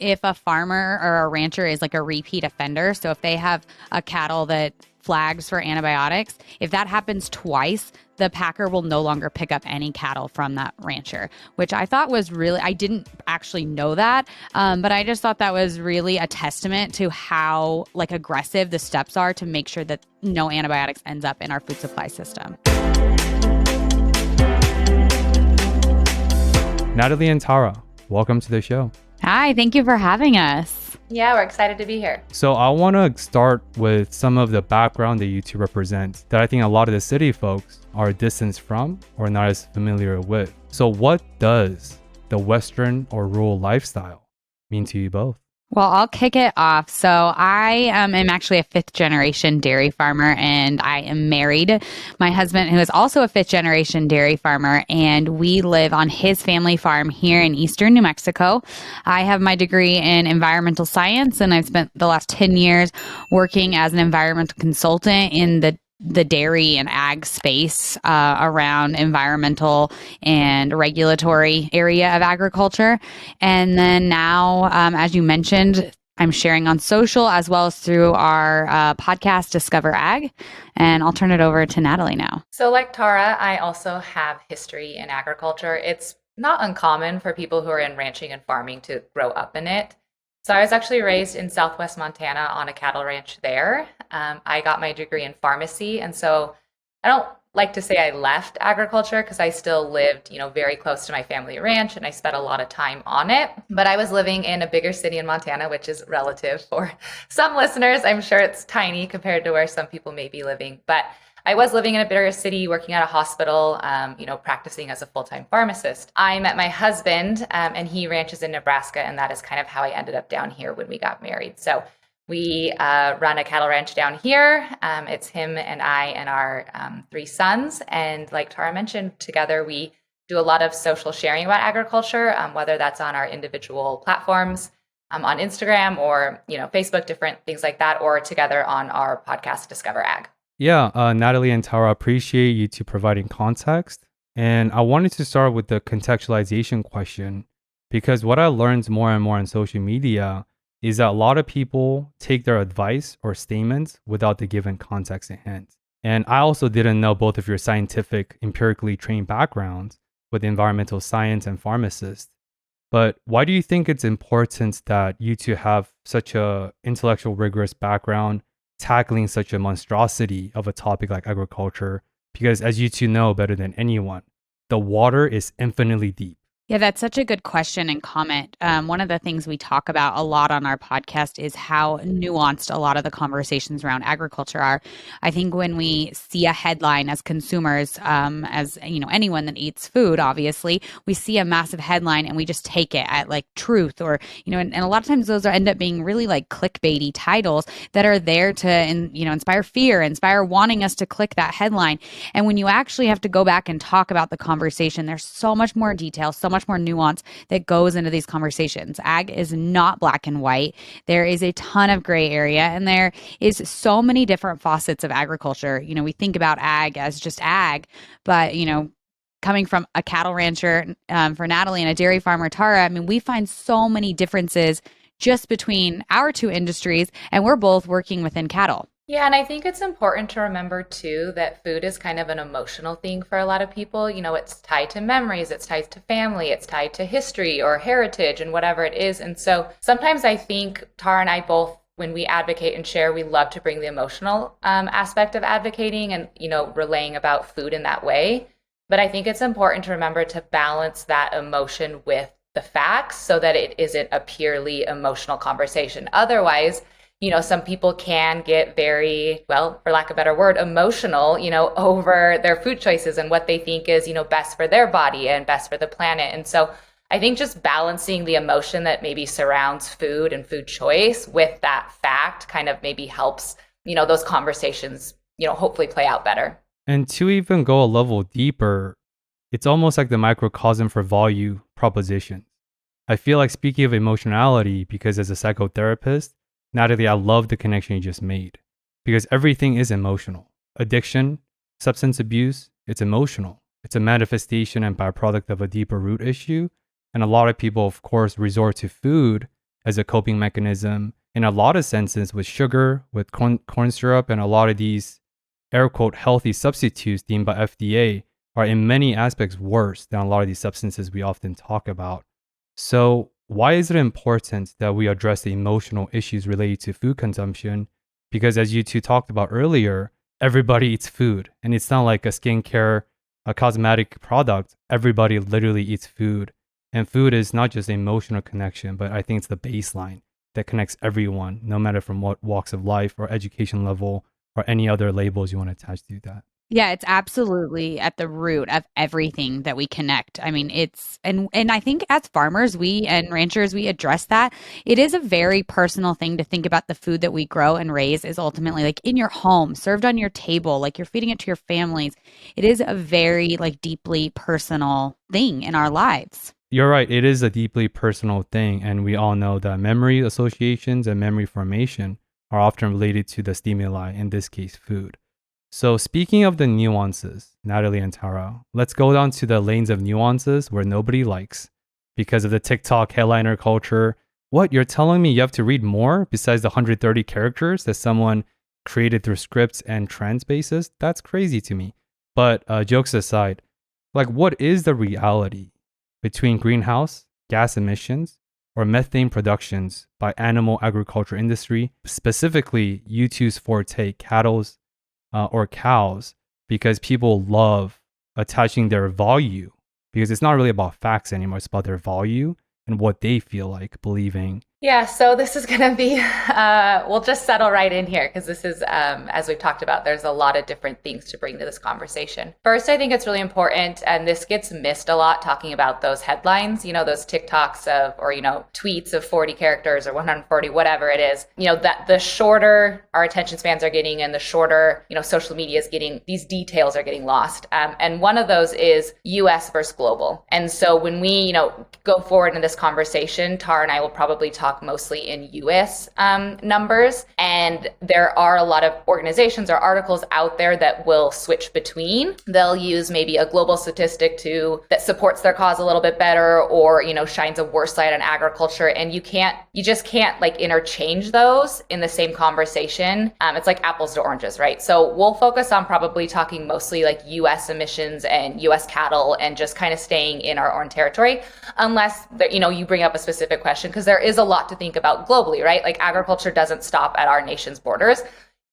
if a farmer or a rancher is like a repeat offender, so if they have a cattle that flags for antibiotics, if that happens twice, the packer will no longer pick up any cattle from that rancher, which I thought was really, I didn't actually know that, but I just thought that was really a testament to how like aggressive the steps are to make sure that no antibiotics ends up in our food supply system. Natalie and Tara, welcome to the show. Hi, thank you for having us. Yeah, we're excited to be here. So I want to start with some of the background that you two represent that I think a lot of the city folks are distant from or not as familiar with. So what does the Western or rural lifestyle mean to you both? Well, I'll kick it off. So I am actually a fifth generation dairy farmer, and I am married. My husband, who is also a fifth generation dairy farmer, and we live on his family farm here in eastern New Mexico. I have my degree in environmental science, and I've spent the last 10 years working as an environmental consultant in the dairy and ag space around environmental and regulatory area of agriculture. And then now, as you mentioned, I'm sharing on social as well as through our podcast, Discover Ag. And I'll turn it over to Natalie now. So like Tara, I also have history in agriculture. It's not uncommon for people who are in ranching and farming to grow up in it. So I was actually raised in Southwest Montana on a cattle ranch there. I got my degree in pharmacy. And so I don't like to say I left agriculture because I still lived, very close to my family ranch and I spent a lot of time on it. But I was living in a bigger city in Montana, which is relative for some listeners. I'm sure it's tiny compared to where some people may be living. But I was living in a bigger city, working at a hospital, practicing as a full-time pharmacist. I met my husband and he ranches in Nebraska, and that is kind of how I ended up down here when we got married. So we run a cattle ranch down here. It's him and I and our 3 sons. And like Tara mentioned, together we do a lot of social sharing about agriculture, whether that's on our individual platforms, on Instagram or, Facebook, different things like that, or together on our podcast, Discover Ag. Yeah, Natalie and Tara, appreciate you two providing context. And I wanted to start with the contextualization question, because what I learned more and more on social media is that a lot of people take their advice or statements without the given context in hand. And I also didn't know both of your scientific, empirically trained backgrounds with environmental science and pharmacist. But why do you think it's important that you two have such a intellectual, rigorous background tackling such a monstrosity of a topic like agriculture? Because as you two know better than anyone, the water is infinitely deep. Yeah, that's such a good question and comment. One of the things we talk about a lot on our podcast is how nuanced a lot of the conversations around agriculture are. I think when we see a headline as consumers, as anyone that eats food, obviously, we see a massive headline and we just take it at like truth, or and a lot of times those end up being really like clickbaity titles that are there to inspire fear, inspire wanting us to click that headline. And when you actually have to go back and talk about the conversation, there's so much more detail, so much more nuance that goes into these conversations. Ag is not black and white. There is a ton of gray area, and there is so many different facets of agriculture. We think about ag as just ag, but coming from a cattle rancher for Natalie and a dairy farmer, Tara, we find so many differences just between our two industries, and we're both working within cattle. Yeah, and I think it's important to remember too that food is kind of an emotional thing for a lot of people. It's tied to memories, it's tied to family, it's tied to history or heritage and whatever it is. And so sometimes I think Tara and I both, when we advocate and share, we love to bring the emotional aspect of advocating and, relaying about food in that way. But I think it's important to remember to balance that emotion with the facts so that it isn't a purely emotional conversation. Otherwise, some people can get very, well, for lack of a better word, emotional, over their food choices and what they think is, best for their body and best for the planet. And so I think just balancing the emotion that maybe surrounds food and food choice with that fact kind of maybe helps, those conversations, hopefully play out better. And to even go a level deeper, it's almost like the microcosm for value propositions. I feel like speaking of emotionality, because as a psychotherapist, Natalie, I love the connection you just made, because everything is emotional. Addiction, substance abuse, it's emotional. It's a manifestation and byproduct of a deeper root issue. And a lot of people, of course, resort to food as a coping mechanism. In a lot of senses, with sugar, with corn syrup, and a lot of these air quote healthy substitutes deemed by FDA are in many aspects worse than a lot of these substances we often talk about. So why is it important that we address the emotional issues related to food consumption? Because as you two talked about earlier, everybody eats food, and it's not like a skincare, a cosmetic product. Everybody literally eats food. And food is not just an emotional connection, but I think it's the baseline that connects everyone, no matter from what walks of life or education level or any other labels you want to attach to that. Yeah, it's absolutely at the root of everything that we connect. I mean, it's and I think as farmers, we and ranchers, we address that. It is a very personal thing to think about the food that we grow and raise is ultimately like in your home, served on your table, like you're feeding it to your families. It is a very like deeply personal thing in our lives. You're right. It is a deeply personal thing. And we all know that memory associations and memory formation are often related to the stimuli, in this case, food. So speaking of the nuances, Natalie and Tara, let's go down to the lanes of nuances where nobody likes because of the TikTok headliner culture. What, you're telling me you have to read more besides the 130 characters that someone created through scripts and trends basis? That's crazy to me. But jokes aside, like what is the reality between greenhouse gas emissions or methane productions by animal agriculture industry, specifically U2's forte, cattle's or cows, because people love attaching their value, because it's not really about facts anymore. It's about their value and what they feel like believing. Yeah, so this is going to be, we'll just settle right in here because this is, as we've talked about, there's a lot of different things to bring to this conversation. First, I think it's really important, and this gets missed a lot talking about those headlines, those TikToks of, or, tweets of 40 characters or 140, whatever it is, that the shorter our attention spans are getting and the shorter, social media is getting, these details are getting lost. And one of those is US versus global. And so when we, go forward in this conversation, Tara and I will probably talk mostly in US numbers. And there are a lot of organizations or articles out there that will switch between. They'll use maybe a global statistic that supports their cause a little bit better or, shines a worse light on agriculture. And you just can't like interchange those in the same conversation. It's like apples to oranges, right? So we'll focus on probably talking mostly like US emissions and US cattle and just kind of staying in our own territory, unless, you bring up a specific question, because there is a lot to think about globally, right? Like agriculture doesn't stop at our nation's borders.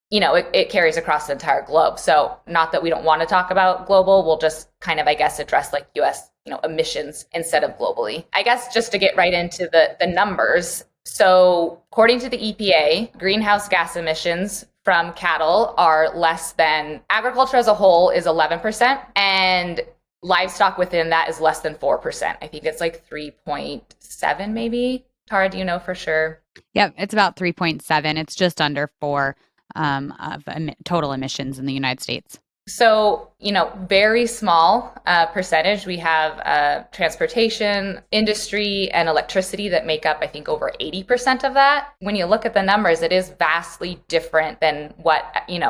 It carries across the entire globe. So not that we don't want to talk about global, we'll just kind of, I guess, address like US, emissions instead of globally. I guess just to get right into the numbers. So according to the EPA, greenhouse gas emissions from cattle are less than, agriculture as a whole is 11%, and livestock within that is less than 4%. I think it's like 3.7 maybe. Tara, do you know for sure? Yep, it's about 3.7. It's just under 4 of total emissions in the United States. So, very small percentage. We have transportation, industry, and electricity that make up, I think, over 80% of that. When you look at the numbers, it is vastly different than what,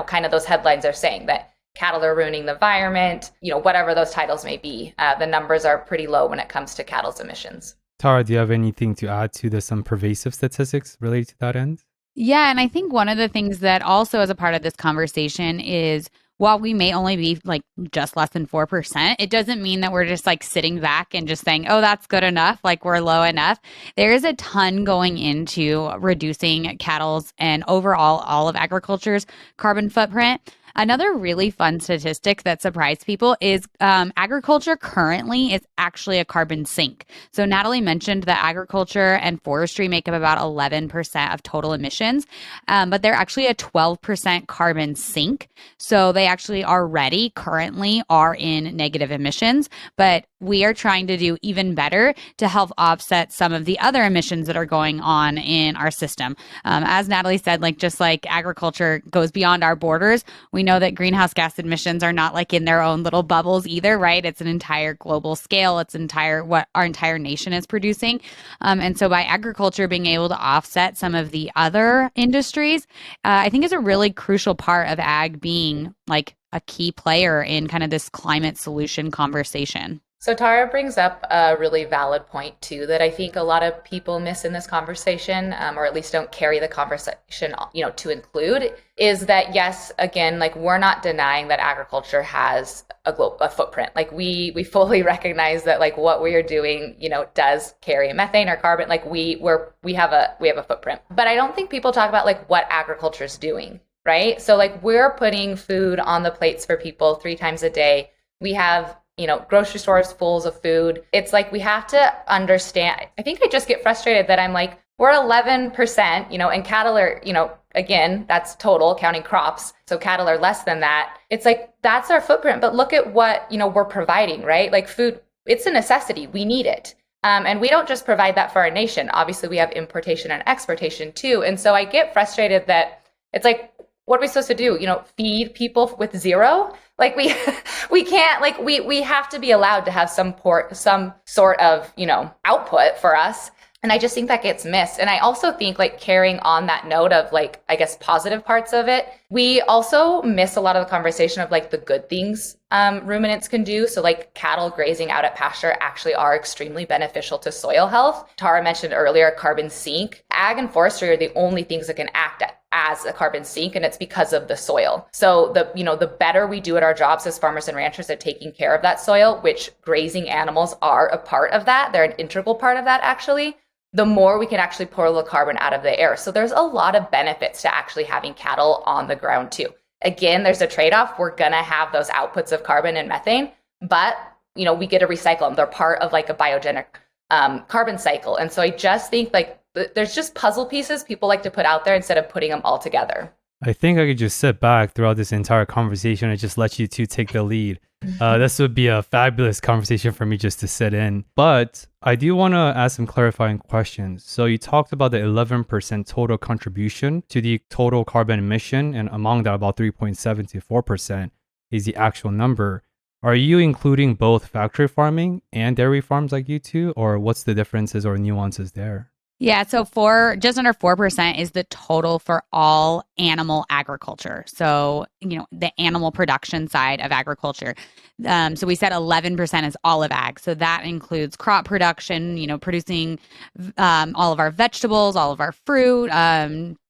kind of those headlines are saying, that cattle are ruining the environment, whatever those titles may be. The numbers are pretty low when it comes to cattle's emissions. Tara, do you have anything to add to some pervasive statistics related to that end? Yeah, and I think one of the things that also is a part of this conversation is while we may only be like just less than 4%, it doesn't mean that we're just like sitting back and just saying, oh, that's good enough, like we're low enough. There is a ton going into reducing cattle's and overall all of agriculture's carbon footprint. Another really fun statistic that surprised people is agriculture currently is actually a carbon sink. So Natalie mentioned that agriculture and forestry make up about 11% of total emissions, but they're actually a 12% carbon sink. So they actually currently are in negative emissions, but we are trying to do even better to help offset some of the other emissions that are going on in our system. As Natalie said, just like agriculture goes beyond our borders, we know that greenhouse gas emissions are not like in their own little bubbles either, right? It's an entire global scale. It's what our entire nation is producing. And so by agriculture being able to offset some of the other industries, I think is a really crucial part of ag being like a key player in kind of this climate solution conversation. So Tara brings up a really valid point too that I think a lot of people miss in this conversation, or at least don't carry the conversation, to include, is that yes, again, like we're not denying that agriculture has a footprint. Like we fully recognize that like what we are doing, does carry methane or carbon. Like we have a footprint. But I don't think people talk about like what agriculture is doing, right? So like we're putting food on the plates for people 3 times a day. We have grocery stores full of food. It's like we have to understand. I think I just get frustrated that I'm like, we're 11%, and cattle are, again, that's total counting crops. So cattle are less than that. It's like, that's our footprint. But look at what, we're providing, right? Like food, it's a necessity. We need it. And we don't just provide that for our nation. Obviously, we have importation and exportation too. And so I get frustrated that it's like, what are we supposed to do? Feed people with zero? Like we can't, like we have to be allowed to have some sort of, output for us. And I just think that gets missed. And I also think like carrying on that note of like, I guess, positive parts of it, we also miss a lot of the conversation of like the good things ruminants can do. So like cattle grazing out at pasture actually are extremely beneficial to soil health. Tara mentioned earlier carbon sink. Ag and forestry are the only things that can act as a carbon sink, and it's because of the soil. So the better we do at our jobs as farmers and ranchers at taking care of that soil, which grazing animals are a part of that, they're an integral part of that actually, the more we can actually pull the carbon out of the air. So there's a lot of benefits to actually having cattle on the ground too. Again, there's a trade-off. We're gonna have those outputs of carbon and methane, but we get to recycle them. They're part of like a biogenic carbon cycle. And so I just think like there's just puzzle pieces people like to put out there instead of putting them all together. I think I could just sit back throughout this entire conversation and just let you two take the lead. This would be a fabulous conversation for me just to sit in. But I do want to ask some clarifying questions. So you talked about the 11% total contribution to the total carbon emission, and among that, about 3.7 to 4% is the actual number. Are you including both factory farming and dairy farms like you two, or what's the differences or nuances there? Yeah, so just under 4% is the total for all animal agriculture. So, the animal production side of agriculture. So we said 11% is all of ag. So that includes crop production, producing all of our vegetables, all of our fruit,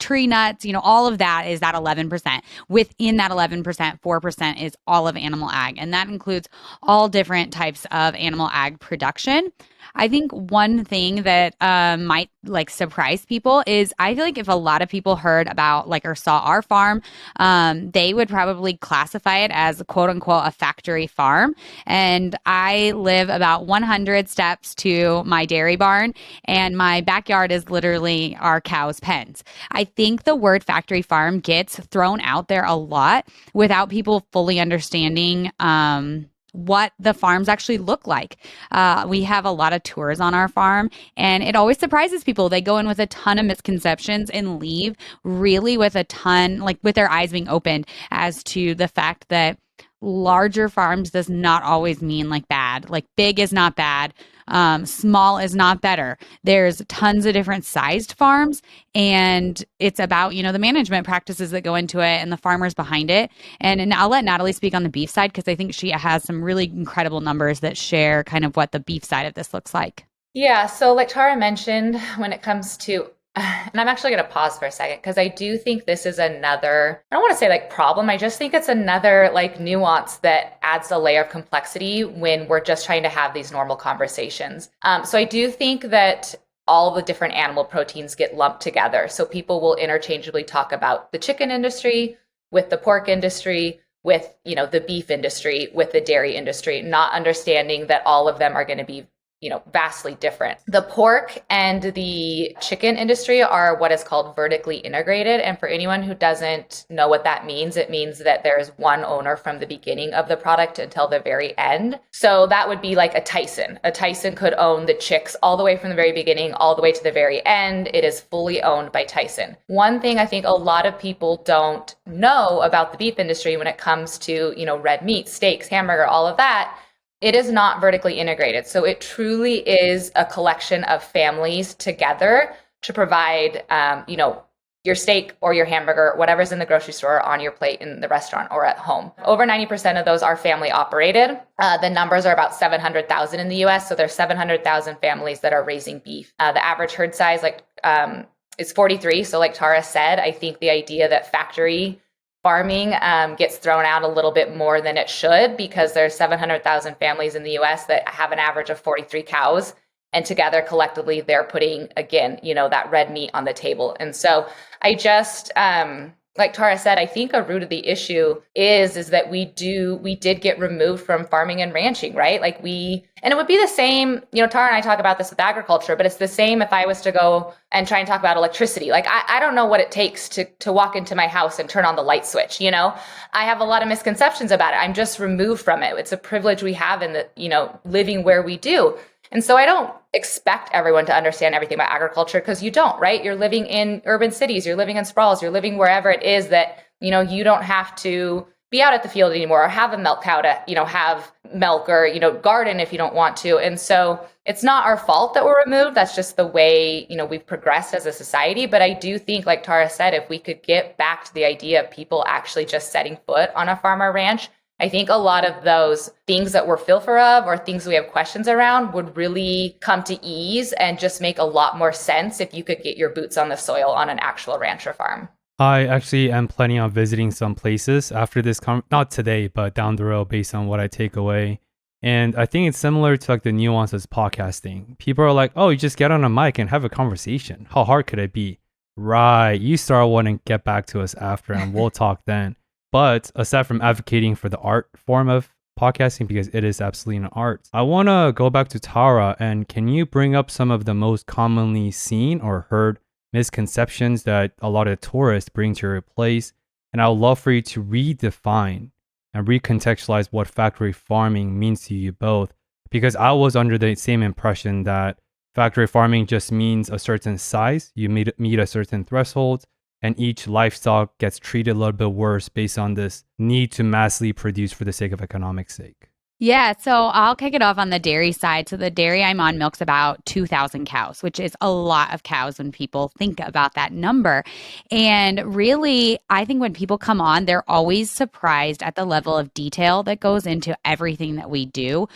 tree nuts, all of that is that 11%. Within that 11%, 4% is all of animal ag. And that includes all different types of animal ag production. I think one thing that might like surprise people is I feel like if a lot of people heard about like or saw our farm, they would probably classify it as quote unquote a factory farm. And I live about 100 steps to my dairy barn, and my backyard is literally our cows' pens. I think the word factory farm gets thrown out there a lot without people fully understanding what the farms actually look like. We have a lot of tours on our farm, and it always surprises people. They go in with a ton of misconceptions and leave really with a ton, like with their eyes being opened as to the fact that larger farms does not always mean like bad. Like big is not bad. Small is not better. There's tons of different sized farms, and it's about, the management practices that go into it and the farmers behind it. And I'll let Natalie speak on the beef side because I think she has some really incredible numbers that share kind of what the beef side of this looks like. Yeah. So like Tara mentioned, when it comes to and I'm actually going to pause for a second because I do think this is another, I don't want to say like problem. I just think it's another like nuance that adds a layer of complexity when we're just trying to have these normal conversations. So I do think that all the different animal proteins get lumped together. So people will interchangeably talk about the chicken industry with the pork industry, with, the beef industry, with the dairy industry, not understanding that all of them are going to be vastly different. The pork and the chicken industry are what is called vertically integrated. And for anyone who doesn't know what that means, it means that there is one owner from the beginning of the product until the very end. So that would be like a Tyson. A Tyson could own the chicks all the way from the very beginning, all the way to the very end. It is fully owned by Tyson. One thing I think a lot of people don't know about the beef industry when it comes to, red meat, steaks, hamburger, all of that, it is not vertically integrated. So it truly is a collection of families together to provide, your steak or your hamburger, whatever's in the grocery store, on your plate in the restaurant or at home. Over 90% of those are family operated. The numbers are about 700,000 in the US. So there's 700,000 families that are raising beef. The average herd size is 43. So like Tara said, I think the idea that factory farming gets thrown out a little bit more than it should, because there's 700,000 families in the US that have an average of 43 cows. And together, collectively, they're putting, again, that red meat on the table. And so I just, like Tara said, I think a root of the issue is that we did get removed from farming and ranching, right? And it would be the same, Tara and I talk about this with agriculture, but it's the same if I was to go and try and talk about electricity. I don't know what it takes to walk into my house and turn on the light switch, I have a lot of misconceptions about it. I'm just removed from it. It's a privilege we have in the, living where we do. And so I don't expect everyone to understand everything about agriculture, because you don't, right? You're living in urban cities, you're living in sprawls, you're living wherever it is that, you don't have to be out at the field anymore or have a milk cow to, have milk or, garden if you don't want to. And so it's not our fault that we're removed. That's just the way, we've progressed as a society. But I do think, like Tara said, if we could get back to the idea of people actually just setting foot on a farm or ranch, I think a lot of those things that we're fearful of or things we have questions around would really come to ease and just make a lot more sense if you could get your boots on the soil on an actual ranch or farm. I actually am planning on visiting some places after this, not today, but down the road based on what I take away. And I think it's similar to like the nuances podcasting. People are like, oh, you just get on a mic and have a conversation. How hard could it be? Right. You start one and get back to us after and we'll talk then. But aside from advocating for the art form of podcasting, because it is absolutely an art, I want to go back to Tara. And can you bring up some of the most commonly seen or heard misconceptions that a lot of tourists bring to your place? And I would love for you to redefine and recontextualize what factory farming means to you both, because I was under the same impression that factory farming just means a certain size, you meet a certain threshold, and each livestock gets treated a little bit worse based on this need to massively produce for the sake of economic sake. Yeah, so I'll kick it off on the dairy side. So the dairy I'm on milks about 2,000 cows, which is a lot of cows when people think about that number. And really, I think when people come on, they're always surprised at the level of detail that goes into everything that we do,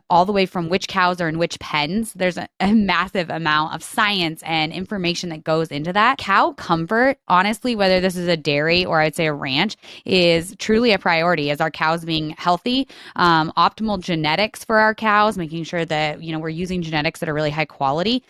all the way from which cows are in which pens. There's a massive amount of science and information that goes into that. Cow comfort, honestly, whether this is a dairy or I'd say a ranch, is truly a priority. Is our cows being healthy? Optimal genetics for our cows, making sure that, we're using genetics that are really high quality.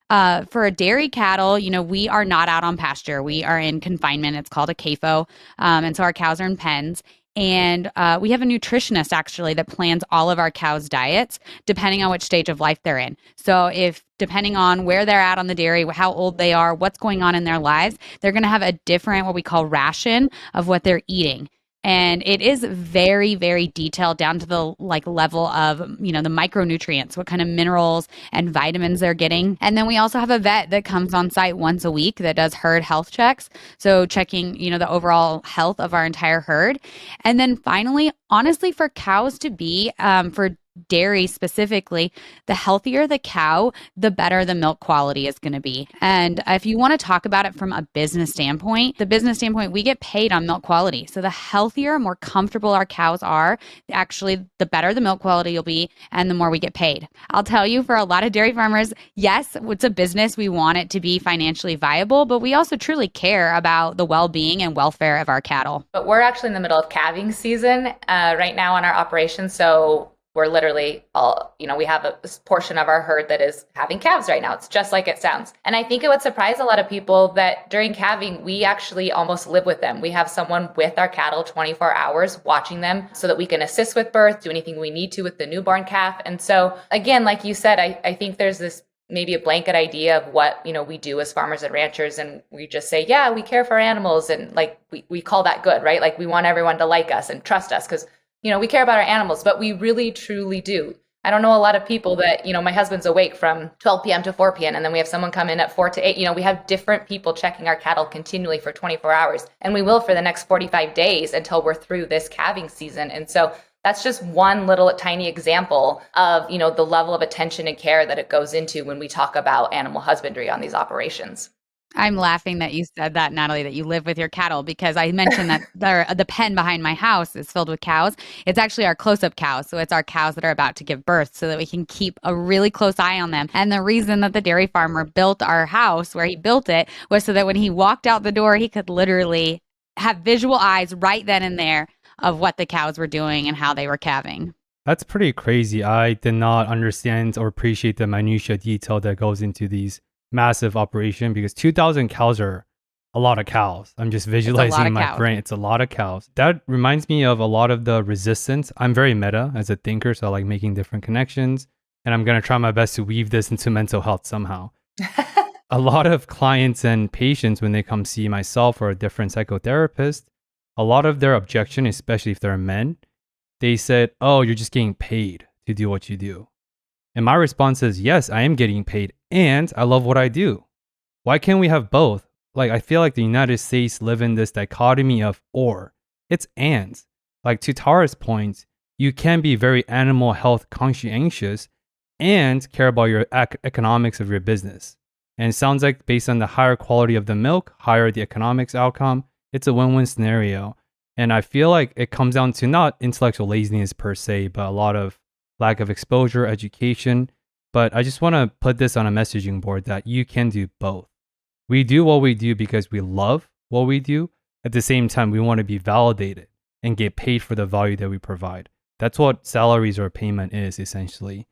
For a dairy cattle, we are not out on pasture. We are in confinement. It's called a CAFO. And so our cows are in pens. And we have a nutritionist actually that plans all of our cows' diets depending on which stage of life they're in. So if depending on where they're at on the dairy, how old they are, what's going on in their lives, they're going to have a different, what we call ration of what they're eating. And it is very, very detailed down to the level of, the micronutrients, what kind of minerals and vitamins they're getting. And then we also have a vet that comes on site once a week that does herd health checks. So checking, the overall health of our entire herd. And then finally, honestly, for cows to be, for dairy specifically, the healthier the cow, the better the milk quality is going to be. And if you want to talk about it from a business standpoint, we get paid on milk quality. So the healthier, more comfortable our cows are, actually, the better the milk quality will be and the more we get paid. I'll tell you, for a lot of dairy farmers, yes, it's a business. We want it to be financially viable, but we also truly care about the well-being and welfare of our cattle. But we're actually in the middle of calving season right now on our operation. So we're literally we have a portion of our herd that is having calves right now. It's just like it sounds. And I think it would surprise a lot of people that during calving, we actually almost live with them. We have someone with our cattle 24 hours watching them so that we can assist with birth, do anything we need to with the newborn calf. And so again, like you said, I think there's this maybe a blanket idea of what, we do as farmers and ranchers. And we just say, yeah, we care for animals. And we call that good, right? We want everyone to like us and trust us because we care about our animals, but we really, truly do. I don't know a lot of people that, my husband's awake from 12 p.m. to 4 p.m. and then we have someone come in at 4 to 8. We have different people checking our cattle continually for 24 hours. And we will for the next 45 days until we're through this calving season. And so that's just one little tiny example of, the level of attention and care that it goes into when we talk about animal husbandry on these operations. I'm laughing that you said that, Natalie, that you live with your cattle, because I mentioned that the pen behind my house is filled with cows. It's actually our close-up cows. So it's our cows that are about to give birth so that we can keep a really close eye on them. And the reason that the dairy farmer built our house where he built it was so that when he walked out the door, he could literally have visual eyes right then and there of what the cows were doing and how they were calving. That's pretty crazy. I did not understand or appreciate the minutia detail that goes into these massive operation, because 2,000 cows are a lot of cows. I'm just visualizing in my brain. It's a lot of cows. That reminds me of a lot of the resistance. I'm very meta as a thinker, so I like making different connections. And I'm going to try my best to weave this into mental health somehow. A lot of clients and patients, when they come see myself or a different psychotherapist, a lot of their objection, especially if they're men, they said, oh, you're just getting paid to do what you do. And my response is, yes, I am getting paid and I love what I do. Why can't we have both? Like, I feel like the United States live in this dichotomy of or. It's and. Like, to Tara's point, you can be very animal health conscientious and care about your economics of your business. And it sounds like based on the higher quality of the milk, higher the economics outcome, it's a win-win scenario. And I feel like it comes down to not intellectual laziness per se, but a lot of lack of exposure, education. But I just want to put this on a messaging board that you can do both. We do what we do because we love what we do. At the same time, we want to be validated and get paid for the value that we provide. That's what salaries or payment is essentially.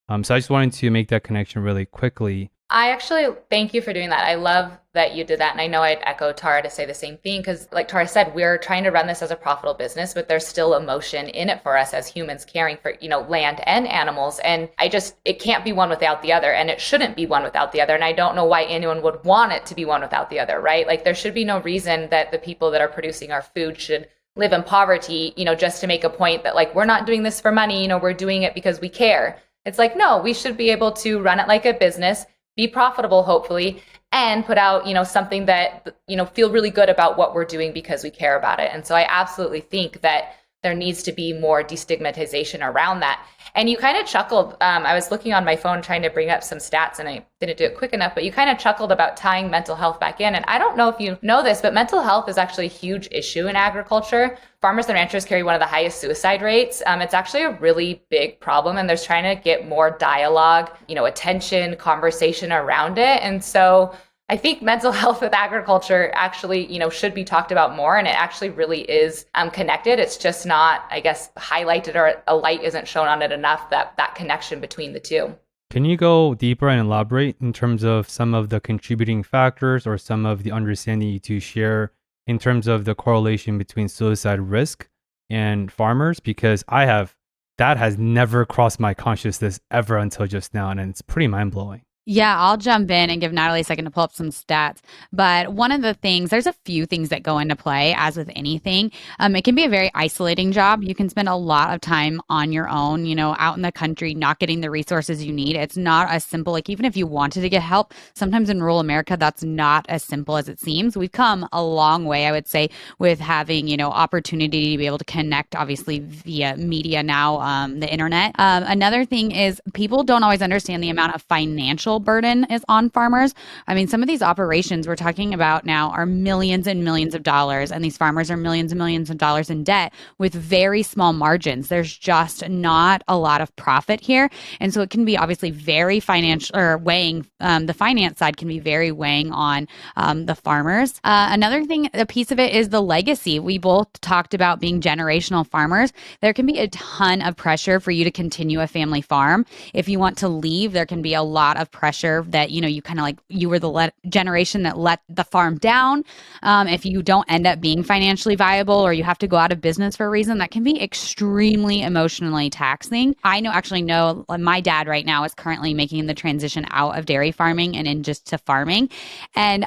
So I just wanted to make that connection really quickly. I actually thank you for doing that. I love that you did that. And I know I'd echo Tara to say the same thing, because like Tara said, we're trying to run this as a profitable business, but there's still emotion in it for us as humans caring for, land and animals. And it can't be one without the other, and it shouldn't be one without the other. And I don't know why anyone would want it to be one without the other, right? Like there should be no reason that the people that are producing our food should live in poverty, just to make a point that like, we're not doing this for money, we're doing it because we care. It's like, no, we should be able to run it like a business, be profitable, hopefully, and put out, something that, feel really good about what we're doing because we care about it. And so I absolutely think that there needs to be more destigmatization around that. And you kind of chuckled. I was looking on my phone trying to bring up some stats and I didn't do it quick enough, but you kind of chuckled about tying mental health back in. And I don't know if you know this, but mental health is actually a huge issue in agriculture. Farmers and ranchers carry one of the highest suicide rates. It's actually a really big problem, and there's trying to get more dialogue, attention, conversation around it. And so I think mental health with agriculture actually, should be talked about more, and it actually really is connected. It's just not, I guess, highlighted, or a light isn't shown on it enough, that connection between the two. Can you go deeper and elaborate in terms of some of the contributing factors or some of the understanding you two share in terms of the correlation between suicide risk and farmers? Because that has never crossed my consciousness ever until just now, and it's pretty mind-blowing. Yeah, I'll jump in and give Natalie a second to pull up some stats. But one of the things, there's a few things that go into play, as with anything. It can be a very isolating job. You can spend a lot of time on your own, out in the country, not getting the resources you need. It's not as simple. Like, even if you wanted to get help, sometimes in rural America, that's not as simple as it seems. We've come a long way, I would say, with having, opportunity to be able to connect, obviously, via media now, the internet. Another thing is people don't always understand the amount of financial burden is on farmers. I mean, some of these operations we're talking about now are millions and millions of dollars, and these farmers are millions and millions of dollars in debt with very small margins. There's just not a lot of profit here. And so it can be obviously very financial, or weighing, the finance side can be very weighing on the farmers. Another thing, a piece of it is the legacy. We both talked about being generational farmers. There can be a ton of pressure for you to continue a family farm. If you want to leave, there can be a lot of pressure that, you kind of like, you were the generation that let the farm down. If you don't end up being financially viable, or you have to go out of business for a reason, that can be extremely emotionally taxing. I know my dad right now is currently making the transition out of dairy farming and in just to farming. And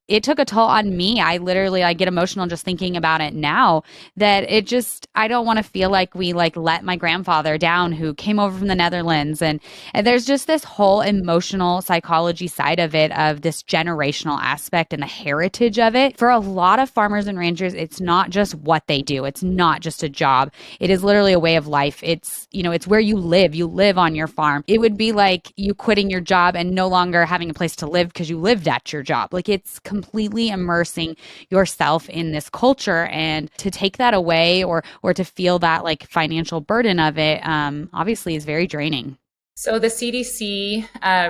it took a toll on me. I get emotional just thinking about it now, that I don't want to feel like we let my grandfather down, who came over from the Netherlands. And there's just this whole whole emotional psychology side of it, of this generational aspect and the heritage of it, for a lot of farmers and ranchers, it's not just what they do. It's not just a job. It is literally a way of life. It's, it's where you live. You live on your farm. It would be like you quitting your job and no longer having a place to live because you lived at your job. Like, it's completely immersing yourself in this culture, and to take that away or to feel that like financial burden of it, obviously is very draining. So the CDC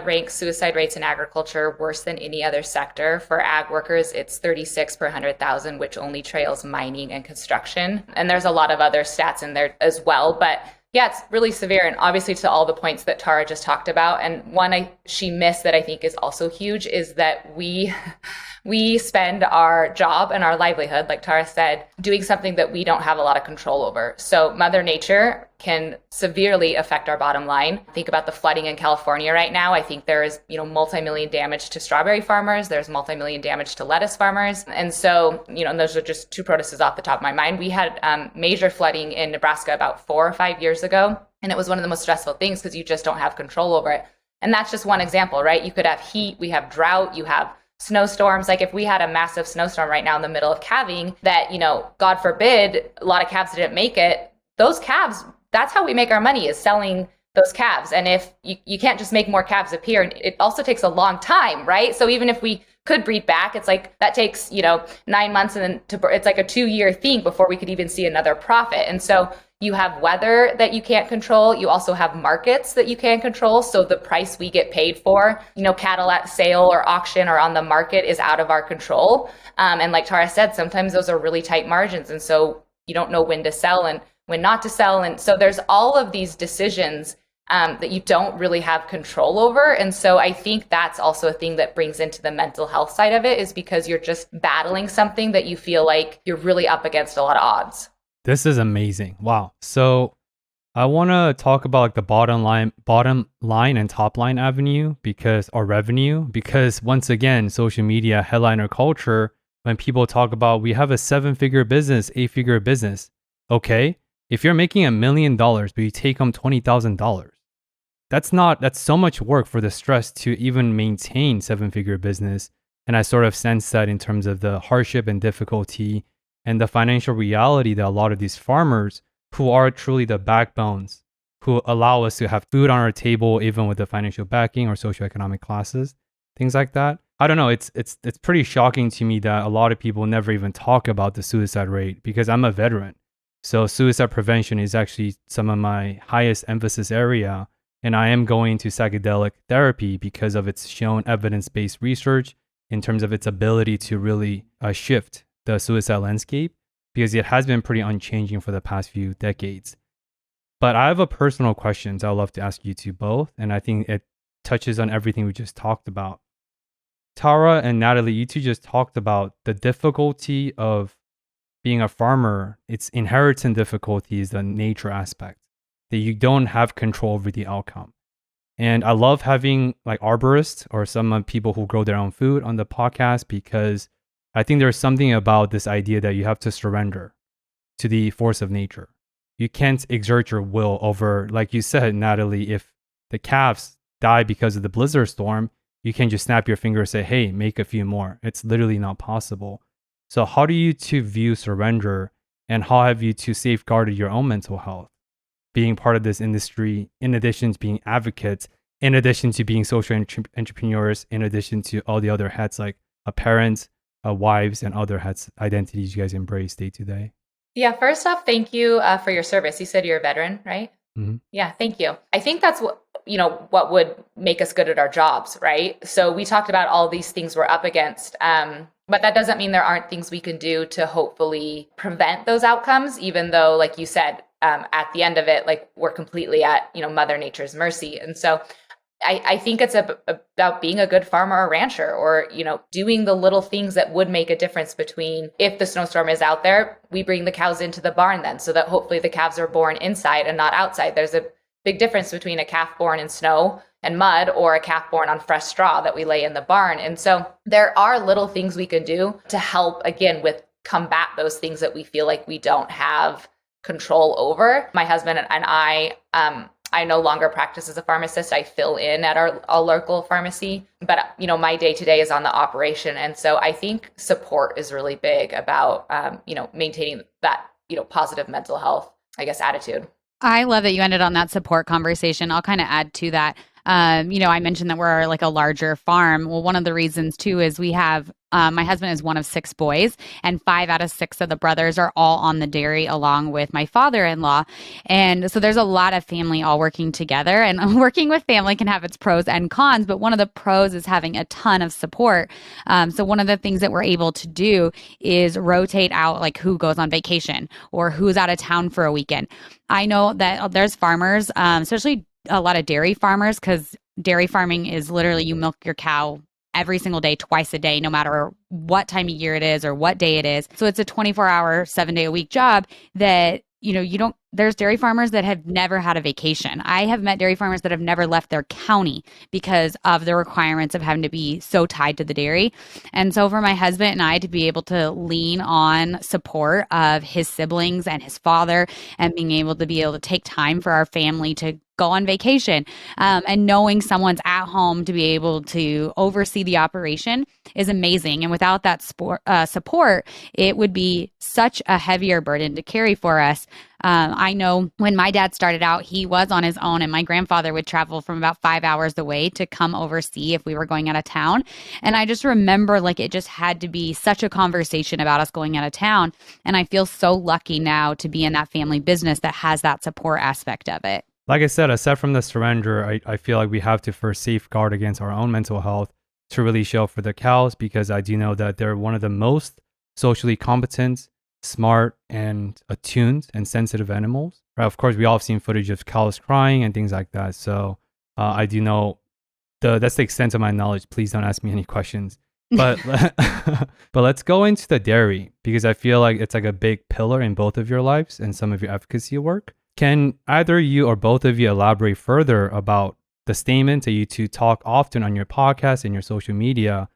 ranks suicide rates in agriculture worse than any other sector. For ag workers, it's 36 per 100,000, which only trails mining and construction. And there's a lot of other stats in there as well. But yeah, it's really severe. And obviously to all the points that Tara just talked about. And one she missed that I think is also huge is that we spend our job and our livelihood, like Tara said, doing something that we don't have a lot of control over. So Mother Nature can severely affect our bottom line. Think about the flooding in California right now. I think there is, multi-million damage to strawberry farmers. There's multi-million damage to lettuce farmers. And so, and those are just two protests off the top of my mind. We had major flooding in Nebraska about 4 or 5 years ago. And it was one of the most stressful things because you just don't have control over it. And that's just one example, right? You could have heat, we have drought, you have snowstorms. Like if we had a massive snowstorm right now in the middle of calving that, God forbid, a lot of calves didn't make it, those calves, that's how we make our money, is selling those calves. And if you can't just make more calves appear, and it also takes a long time, right? So even if we could breed back, it's like that takes, 9 months, and then it's like a 2-year thing before we could even see another profit. And so you have weather that you can't control. You also have markets that you can't control. So the price we get paid for, cattle at sale or auction or on the market is out of our control. And like Tara said, sometimes those are really tight margins. And so you don't know when to sell and when not to sell. And so there's all of these decisions that you don't really have control over. And so I think that's also a thing that brings into the mental health side of it, is because you're just battling something that you feel like you're really up against a lot of odds. This is amazing. Wow. So I want to talk about like the bottom line and top line revenue, because once again, social media, headliner culture, when people talk about we have a 7-figure business, 8-figure business. Okay. If you're making $1 million, but you take home $20,000, that's so much work for the stress to even maintain 7-figure business. And I sort of sense that in terms of the hardship and difficulty and the financial reality that a lot of these farmers, who are truly the backbones, who allow us to have food on our table, even with the financial backing or socioeconomic classes, things like that. I don't know. It's pretty shocking to me that a lot of people never even talk about the suicide rate, because I'm a veteran. So suicide prevention is actually some of my highest emphasis area. And I am going to psychedelic therapy because of its shown evidence-based research in terms of its ability to really shift the suicide landscape, because it has been pretty unchanging for the past few decades. But I have a personal question I'd love to ask you two both, and I think it touches on everything we just talked about. Tara and Natalie, you two just talked about the difficulty of being a farmer. Its inheritance difficulty is the nature aspect, that you don't have control over the outcome. And I love having like arborists or some people who grow their own food on the podcast, because I think there's something about this idea that you have to surrender to the force of nature. You can't exert your will over, like you said, Natalie, if the calves die because of the blizzard storm, you can't just snap your finger and say, hey, make a few more. It's literally not possible. So how do you two view surrender, and how have you two safeguarded your own mental health, being part of this industry, in addition to being advocates, in addition to being social entrepreneurs, in addition to all the other hats like parents, wives, and other hats, identities you guys embrace day to day? Yeah, first off, thank you for your service. You said you're a veteran, right? Mm-hmm. Yeah, thank you. I think that's what would make us good at our jobs, right? So we talked about all these things we're up against, but that doesn't mean there aren't things we can do to hopefully prevent those outcomes, even though, like you said, at the end of it, like we're completely at, Mother Nature's mercy. And so I think it's about being a good farmer or rancher, or, doing the little things that would make a difference between, if the snowstorm is out there, we bring the cows into the barn then, so that hopefully the calves are born inside and not outside. There's a big difference between a calf born in snow and mud or a calf born on fresh straw that we lay in the barn. And so there are little things we can do to help, again, with combat those things that we feel like we don't have control over. My husband and I I no longer practice as a pharmacist. I fill in at our local pharmacy, but my day to day is on the operation. And so I think support is really big about, maintaining that, positive mental health, I guess, attitude. I love that you ended on that support conversation. I'll kind of add to that. I mentioned that we're like a larger farm. Well, one of the reasons too is we have my husband is one of 6 boys, and 5 out of 6 of the brothers are all on the dairy along with my father-in-law. And so there's a lot of family all working together, and working with family can have its pros and cons, but one of the pros is having a ton of support. So one of the things that we're able to do is rotate out like who goes on vacation or who's out of town for a weekend. I know that there's farmers, especially a lot of dairy farmers, because dairy farming is literally you milk your cow every single day, twice a day, no matter what time of year it is or what day it is. So it's a 24-hour, 7-day-a-week job that, there's dairy farmers that have never had a vacation. I have met dairy farmers that have never left their county because of the requirements of having to be so tied to the dairy. And so for my husband and I to be able to lean on support of his siblings and his father, and being able to take time for our family to go on vacation, and knowing someone's at home to be able to oversee the operation is amazing. And without that support, it would be such a heavier burden to carry for us. I know when my dad started out, he was on his own, and my grandfather would travel from about 5 hours away to come oversee if we were going out of town. And I just remember like it just had to be such a conversation about us going out of town. And I feel so lucky now to be in that family business that has that support aspect of it. Like I said, aside from the surrender, I feel like we have to first safeguard against our own mental health to really show up for the cows, because I do know that they're one of the most socially competent, smart, and attuned and sensitive animals. Right? Of course, we all have seen footage of cows crying and things like that. So I do know that's the extent of my knowledge. Please don't ask me any questions. But but let's go into the dairy, because I feel like it's like a big pillar in both of your lives and some of your advocacy work. Can either you or both of you elaborate further about the statement that you two talk often on your podcast and your social media,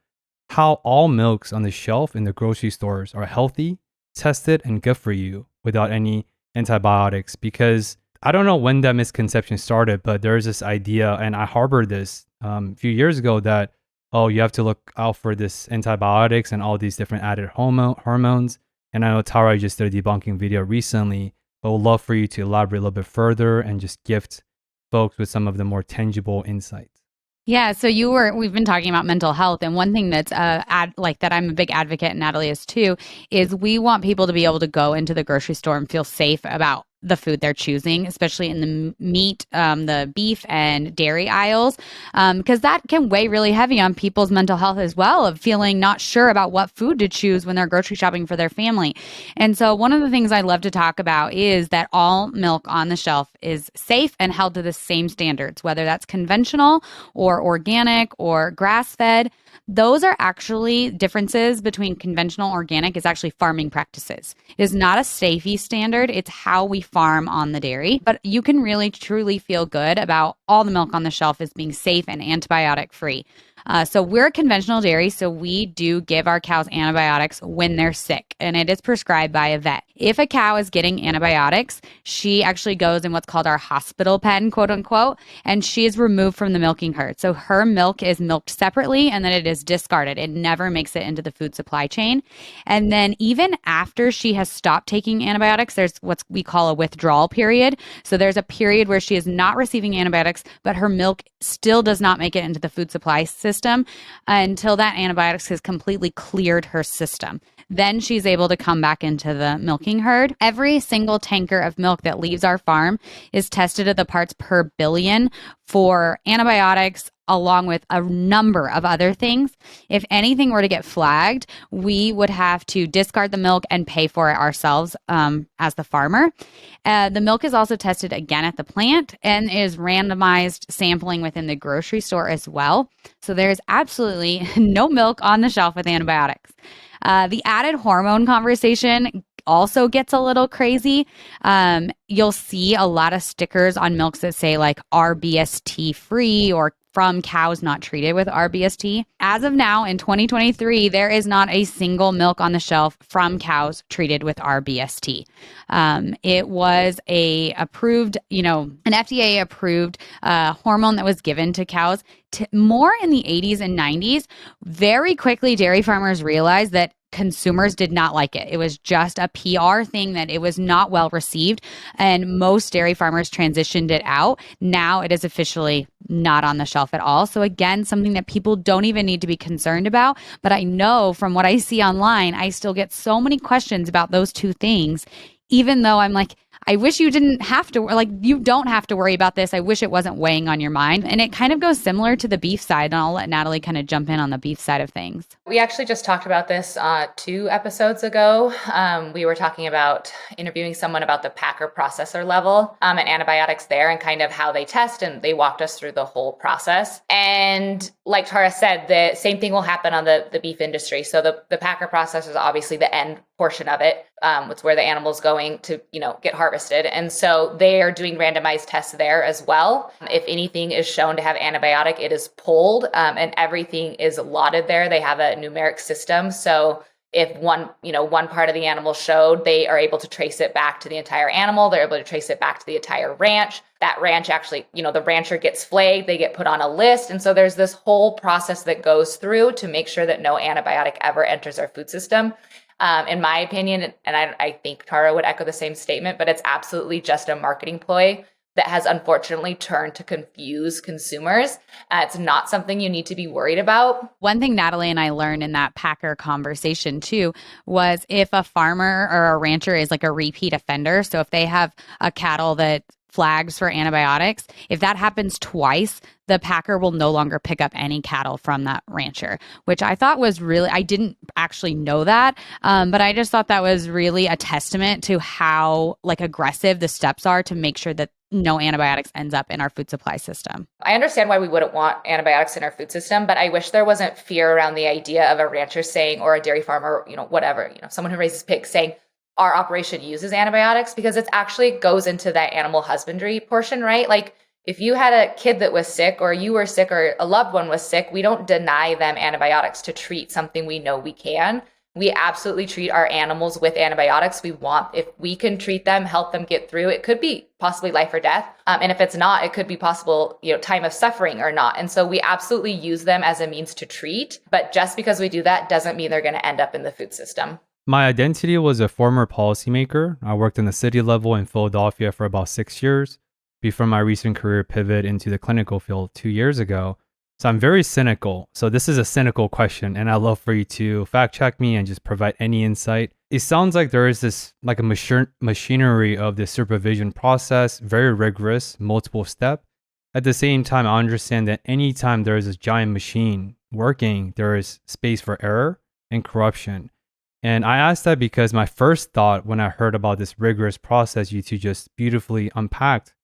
how all milks on the shelf in the grocery stores are healthy, tested, and good for you without any antibiotics? Because I don't know when that misconception started, but there's this idea, and I harbored this a few years ago, that, oh, you have to look out for this antibiotics and all these different added hormones. And I know Tara just did a debunking video recently, but would love for you to elaborate a little bit further and just gift folks with some of the more tangible insights. Yeah, so we've been talking about mental health, and one thing that's that I'm a big advocate, and Natalie is too, is we want people to be able to go into the grocery store and feel safe about the food they're choosing, especially in the meat, the beef and dairy aisles, because that can weigh really heavy on people's mental health as well, of feeling not sure about what food to choose when they're grocery shopping for their family. And so one of the things I love to talk about is that all milk on the shelf is safe and held to the same standards, whether that's conventional or organic or grass-fed. Those are actually differences between conventional organic is actually farming practices. It is not a safety standard. It's how we farm on the dairy. But you can really truly feel good about all the milk on the shelf as being safe and antibiotic free. So we're a conventional dairy, so we do give our cows antibiotics when they're sick, and it is prescribed by a vet. If a cow is getting antibiotics, she actually goes in what's called our hospital pen, quote unquote, and she is removed from the milking herd. So her milk is milked separately, and then it is discarded. It never makes it into the food supply chain. And then even after she has stopped taking antibiotics, there's what we call a withdrawal period. So there's a period where she is not receiving antibiotics, but her milk still does not make it into the food supply system until that antibiotics has completely cleared her system. Then she's able to come back into the milking herd. Every single tanker of milk that leaves our farm is tested at the parts per billion for antibiotics, along with a number of other things. If anything were to get flagged, we would have to discard the milk and pay for it ourselves as the farmer. The milk is also tested again at the plant and is randomized sampling within the grocery store as well. So there's absolutely no milk on the shelf with antibiotics. The added hormone conversation also gets a little crazy. You'll see a lot of stickers on milks that say like RBST free or from cows not treated with RBST. As of now, in 2023, there is not a single milk on the shelf from cows treated with RBST. It was an FDA approved hormone that was given to cows more in the 80s and 90s. Very quickly, dairy farmers realized that consumers did not like it. It was just a PR thing, that it was not well received, and most dairy farmers transitioned it out. Now it is officially not on the shelf at all. So again, something that people don't even need to be concerned about. But I know from what I see online, I still get so many questions about those two things, even though I'm like, I wish you didn't have to, like, you don't have to worry about this. I wish it wasn't weighing on your mind. And it kind of goes similar to the beef side. And I'll let Natalie kind of jump in on the beef side of things. We actually just talked about this 2 episodes ago. We were talking about interviewing someone about the packer processor level and antibiotics there and kind of how they test. And they walked us through the whole process. And like Tara said, the same thing will happen on the beef industry. So the packer processor is obviously the end portion of it. It's where the animal's going to, get harvested. And so they are doing randomized tests there as well. If anything is shown to have antibiotic, it is pulled, and everything is allotted there. They have a numeric system. So if one part of the animal showed, they are able to trace it back to the entire animal. They're able to trace it back to the entire ranch. That ranch actually, the rancher gets flagged, they get put on a list. And so there's this whole process that goes through to make sure that no antibiotic ever enters our food system. In my opinion, and I think Tara would echo the same statement, but it's absolutely just a marketing ploy that has unfortunately turned to confuse consumers. It's not something you need to be worried about. One thing Natalie and I learned in that packer conversation too was if a farmer or a rancher is like a repeat offender, so if they have a cattle that flags for antibiotics, if that happens twice, the packer will no longer pick up any cattle from that rancher, which I thought was really, I didn't actually know that, but I just thought that was really a testament to how aggressive the steps are to make sure that no antibiotics ends up in our food supply system. I understand why we wouldn't want antibiotics in our food system, but I wish there wasn't fear around the idea of a rancher saying, or a dairy farmer, whatever, someone who raises pigs saying, our operation uses antibiotics, because it actually goes into that animal husbandry portion, right? Like if you had a kid that was sick, or you were sick, or a loved one was sick, we don't deny them antibiotics to treat something we know we can. We absolutely treat our animals with antibiotics. If we can treat them, help them get through, it could be possibly life or death. And if it's not, it could be possible, time of suffering or not. And so we absolutely use them as a means to treat. But just because we do that doesn't mean they're going to end up in the food system. My identity was a former policymaker. I worked in the city level in Philadelphia for about 6 years before my recent career pivot into the clinical field 2 years ago. So I'm very cynical. So this is a cynical question, and I'd love for you to fact check me and just provide any insight. It sounds like there is this a machinery of this supervision process, very rigorous, multiple step. At the same time, I understand that anytime there is this giant machine working, there is space for error and corruption. And I asked that because my first thought when I heard about this rigorous process you two just beautifully unpacked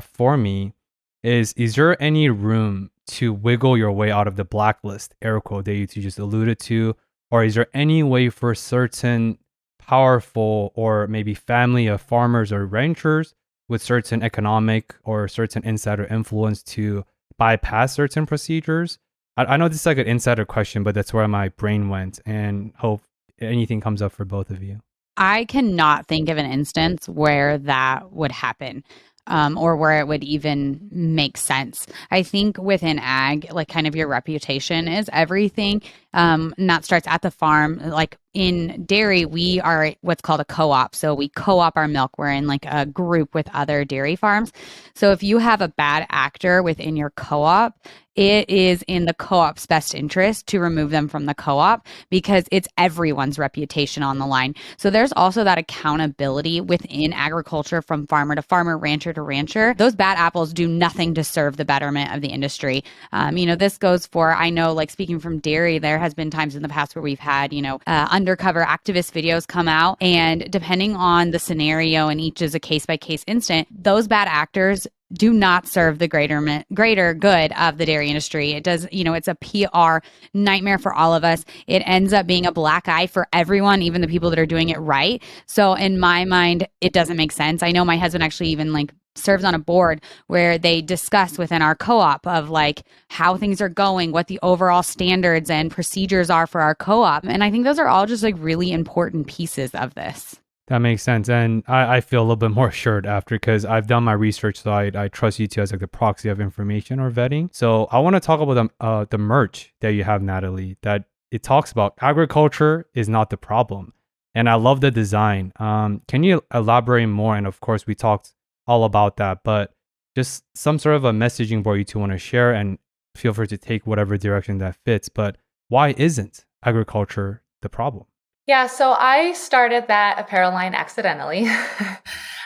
for me is there any room to wiggle your way out of the blacklist, air quote, that you two just alluded to? Or is there any way for certain powerful or maybe family of farmers or ranchers with certain economic or certain insider influence to bypass certain procedures? I know this is like an insider question, but that's where my brain went, and hope anything comes up for both of you. I cannot think of an instance where that would happen. Or where it would even make sense. I think within ag, kind of your reputation is everything. And that starts at the farm. Like in dairy, we are what's called a co-op. So we co-op our milk. We're in a group with other dairy farms. So if you have a bad actor within your co-op, it is in the co-op's best interest to remove them from the co-op, because it's everyone's reputation on the line. So there's also that accountability within agriculture from farmer to farmer, rancher to rancher. Those bad apples do nothing to serve the betterment of the industry. This goes for, I know, speaking from dairy, there has been times in the past where we've had, undercover activist videos come out, and depending on the scenario, and each is a case-by-case incident, those bad actors do not serve the greater good of the dairy industry. It does, it's a PR nightmare for all of us. It ends up being a black eye for everyone, even the people that are doing it right. So in my mind, it doesn't make sense. I know my husband actually even serves on a board where they discuss within our co-op of like how things are going, what the overall standards and procedures are for our co-op. And I think those are all just like really important pieces of this. That makes sense. And I feel a little bit more assured after, because I've done my research. So I trust you two as like the proxy of information or vetting. So I want to talk about the merch that you have, Natalie, that it talks about agriculture is not the problem. And I love the design. Can you elaborate more? And of course, we talked all about that, but just some sort of a messaging board you two want to share, and feel free to take whatever direction that fits. But why isn't agriculture the problem? Yeah, so I started that apparel line accidentally.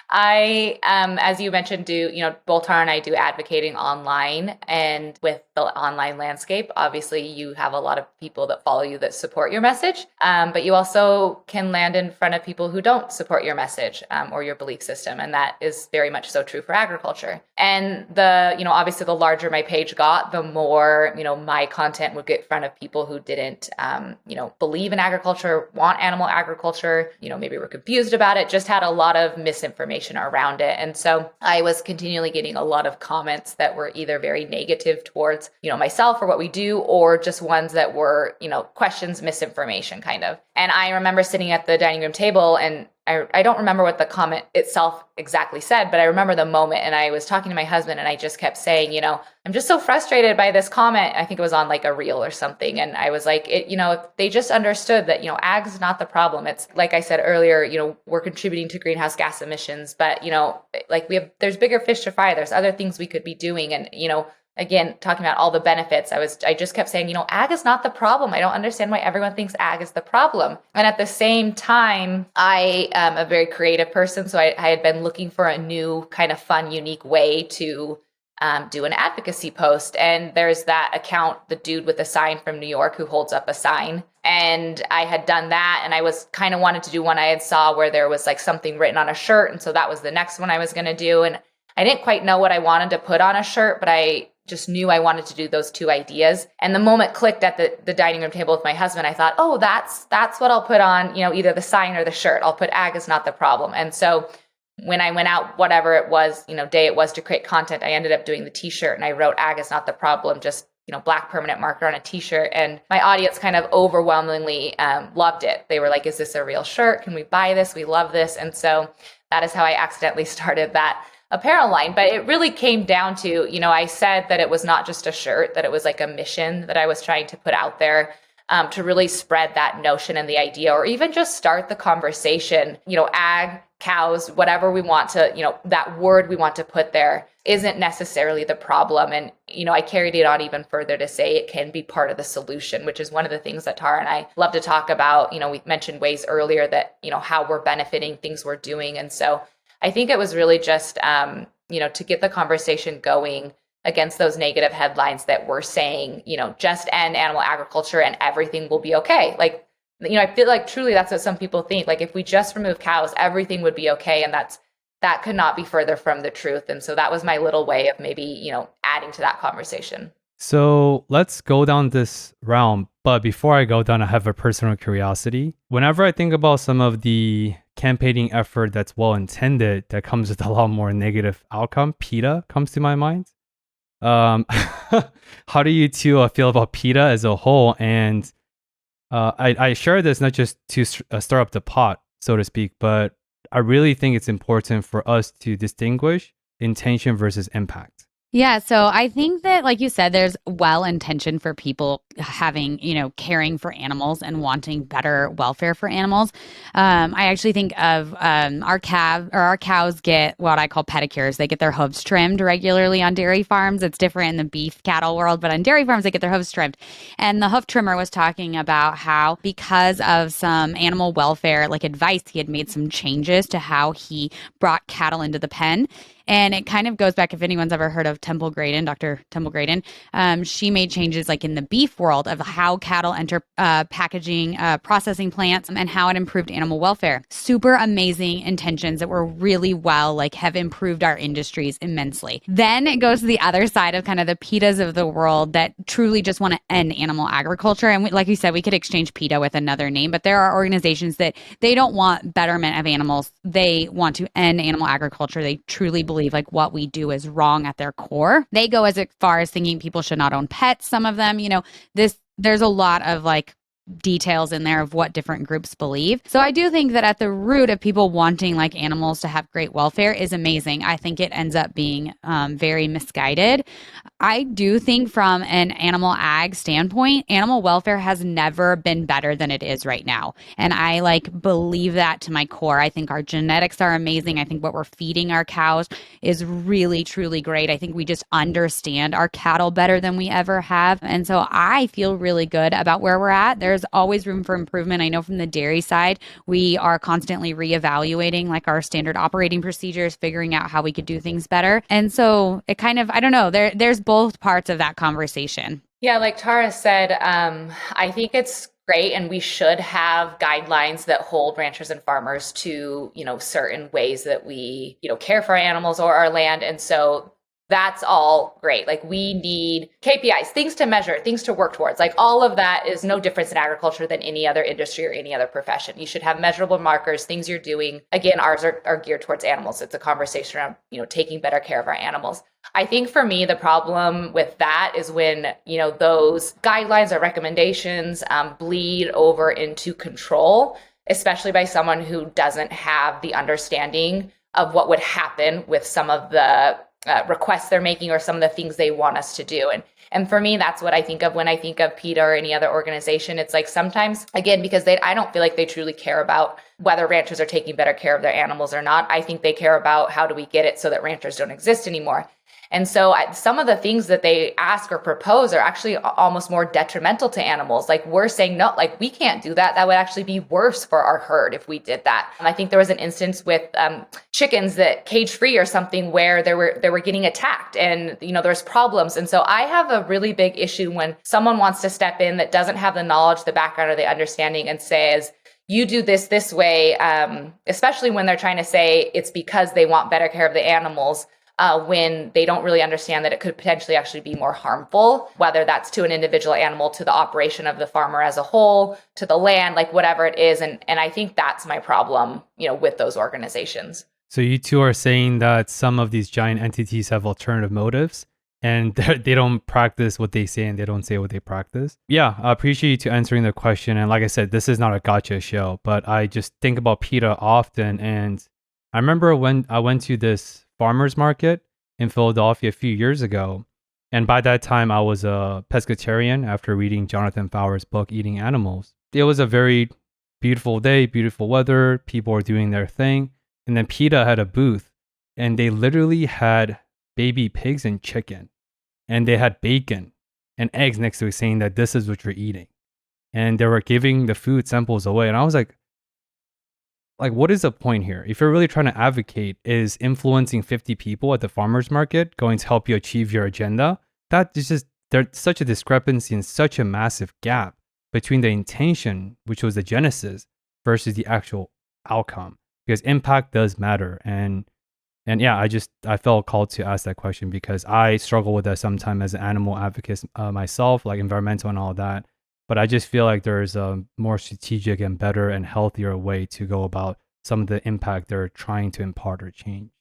I, as you mentioned, both Tara and I do advocating online, and with the online landscape, obviously you have a lot of people that follow you that support your message, but you also can land in front of people who don't support your message or your belief system, and that is very much so true for agriculture. And obviously the larger my page got, the more, my content would get in front of people who didn't, believe in agriculture, want animal agriculture, maybe were confused about it, just had a lot of misinformation around it. And so I was continually getting a lot of comments that were either very negative towards, myself or what we do, or just ones that were, questions, misinformation kind of. And I remember sitting at the dining room table, and I don't remember what the comment itself exactly said, but I remember the moment, and I was talking to my husband, and I just kept saying, I'm just so frustrated by this comment. I think it was on like a reel or something. And I was like, if they just understood that, ag is not the problem. It's like I said earlier, we're contributing to greenhouse gas emissions, but, there's bigger fish to fry. There's other things we could be doing. And, again, talking about all the benefits, I just kept saying, ag is not the problem. I don't understand why everyone thinks ag is the problem. And at the same time, I am a very creative person. So I had been looking for a new kind of fun, unique way to do an advocacy post. And there's that account, the dude with a sign from New York who holds up a sign. And I had done that, and I was kind of wanted to do one I had saw where there was like something written on a shirt. And so that was the next one I was going to do. And I didn't quite know what I wanted to put on a shirt, but I just knew I wanted to do those two ideas. And the moment clicked at the dining room table with my husband, I thought, oh, that's what I'll put on, either the sign or the shirt. I'll put ag is not the problem. And so when I went out, whatever it was, day it was to create content, I ended up doing the t-shirt, and I wrote ag is not the problem, just, black permanent marker on a t-shirt. And my audience kind of overwhelmingly loved it. They were like, is this a real shirt? Can we buy this? We love this. And so that is how I accidentally started that apparel line. But it really came down to, I said that it was not just a shirt, that it was like a mission that I was trying to put out there to really spread that notion and the idea, or even just start the conversation, ag, cows, whatever we want to, that word we want to put there isn't necessarily the problem. And, I carried it on even further to say it can be part of the solution, which is one of the things that Tara and I love to talk about. We mentioned ways earlier that, how we're benefiting, things we're doing. And so I think it was really just, to get the conversation going against those negative headlines that were saying, just end animal agriculture and everything will be okay. Like, I feel like truly that's what some people think. Like, if we just remove cows, everything would be okay. And that could not be further from the truth. And so that was my little way of maybe, adding to that conversation. So let's go down this realm. But before I go down, I have a personal curiosity. Whenever I think about some of the campaigning effort that's well-intended, that comes with a lot more negative outcome, PETA comes to my mind. How do you two feel about PETA as a whole? And I share this not just to stir up the pot, so to speak, but I really think it's important for us to distinguish intention versus impact. Yeah, so I think that, like you said, there's well-intentioned for people having, caring for animals and wanting better welfare for animals. I actually think of our cows get what I call pedicures. They get their hooves trimmed regularly on dairy farms. It's different in the beef cattle world, but on dairy farms, they get their hooves trimmed. And the hoof trimmer was talking about how, because of some animal welfare advice, he had made some changes to how he brought cattle into the pen. And it kind of goes back, if anyone's ever heard of Dr. Temple Grayden, she made changes in the beef world of how cattle enter packaging, processing plants, and how it improved animal welfare. Super amazing intentions that were really have improved our industries immensely. Then it goes to the other side of kind of the PETAs of the world that truly just want to end animal agriculture. And like you said, we could exchange PETA with another name, but there are organizations that they don't want betterment of animals. They want to end animal agriculture. They truly believe believe like what we do is wrong at their core. They go as far as thinking people should not own pets. Some of them, there's a lot of like details in there of what different groups believe. So I do think that at the root of people wanting like animals to have great welfare is amazing. I think it ends up being very misguided. I do think from an animal ag standpoint, animal welfare has never been better than it is right now. And I like believe that to my core. I think our genetics are amazing. I think what we're feeding our cows is really, truly great. I think we just understand our cattle better than we ever have. And so I feel really good about where we're at. There's always room for improvement. I know from the dairy side, we are constantly reevaluating like our standard operating procedures, figuring out how we could do things better. And so it kind of, I don't know, there's both parts of that conversation. Yeah, like Tara said, I think it's great, and we should have guidelines that hold ranchers and farmers to, certain ways that we, care for our animals or our land. And so that's all great. Like we need KPIs, things to measure, things to work towards. Like all of that is no difference in agriculture than any other industry or any other profession. You should have measurable markers, things you're doing. Again, ours are geared towards animals. It's a conversation around, taking better care of our animals. I think for me, the problem with that is when, those guidelines or recommendations bleed over into control, especially by someone who doesn't have the understanding of what would happen with some of the requests they're making or some of the things they want us to do. And for me, that's what I think of when I think of PETA or any other organization. It's like sometimes, again, because I don't feel like they truly care about whether ranchers are taking better care of their animals or not. I think they care about how do we get it so that ranchers don't exist anymore. And so some of the things that they ask or propose are actually almost more detrimental to animals. Like we're saying, no, like we can't do that. That would actually be worse for our herd if we did that. I think there was an instance with chickens that cage free or something where they were getting attacked and, there's problems. And so I have a really big issue when someone wants to step in that doesn't have the knowledge, the background, or the understanding and says, you do this way, especially when they're trying to say it's because they want better care of the animals. When they don't really understand that it could potentially actually be more harmful, whether that's to an individual animal, to the operation of the farmer as a whole, to the land, like whatever it is. And I think that's my problem, with those organizations. So you two are saying that some of these giant entities have alternative motives and they don't practice what they say and they don't say what they practice. Yeah, I appreciate you two answering the question. And like I said, this is not a gotcha show, but I just think about PETA often. And I remember when I went to this farmers market in Philadelphia a few years ago. And by that time, I was a pescatarian after reading Jonathan Fowler's book, Eating Animals. It was a very beautiful day, beautiful weather. People were doing their thing. And then PETA had a booth and they literally had baby pigs and chicken. And they had bacon and eggs next to it saying that this is what you're eating. And they were giving the food samples away. And I was like, what is the point here? If you're really trying to advocate, is influencing 50 people at the farmer's market going to help you achieve your agenda? That is just, there's such a discrepancy and such a massive gap between the intention, which was the genesis, versus the actual outcome. Because impact does matter. And yeah, I felt called to ask that question because I struggle with that sometimes as an animal advocate myself, like environmental and all that. But I just feel like there's a more strategic and better and healthier way to go about some of the impact they're trying to impart or change.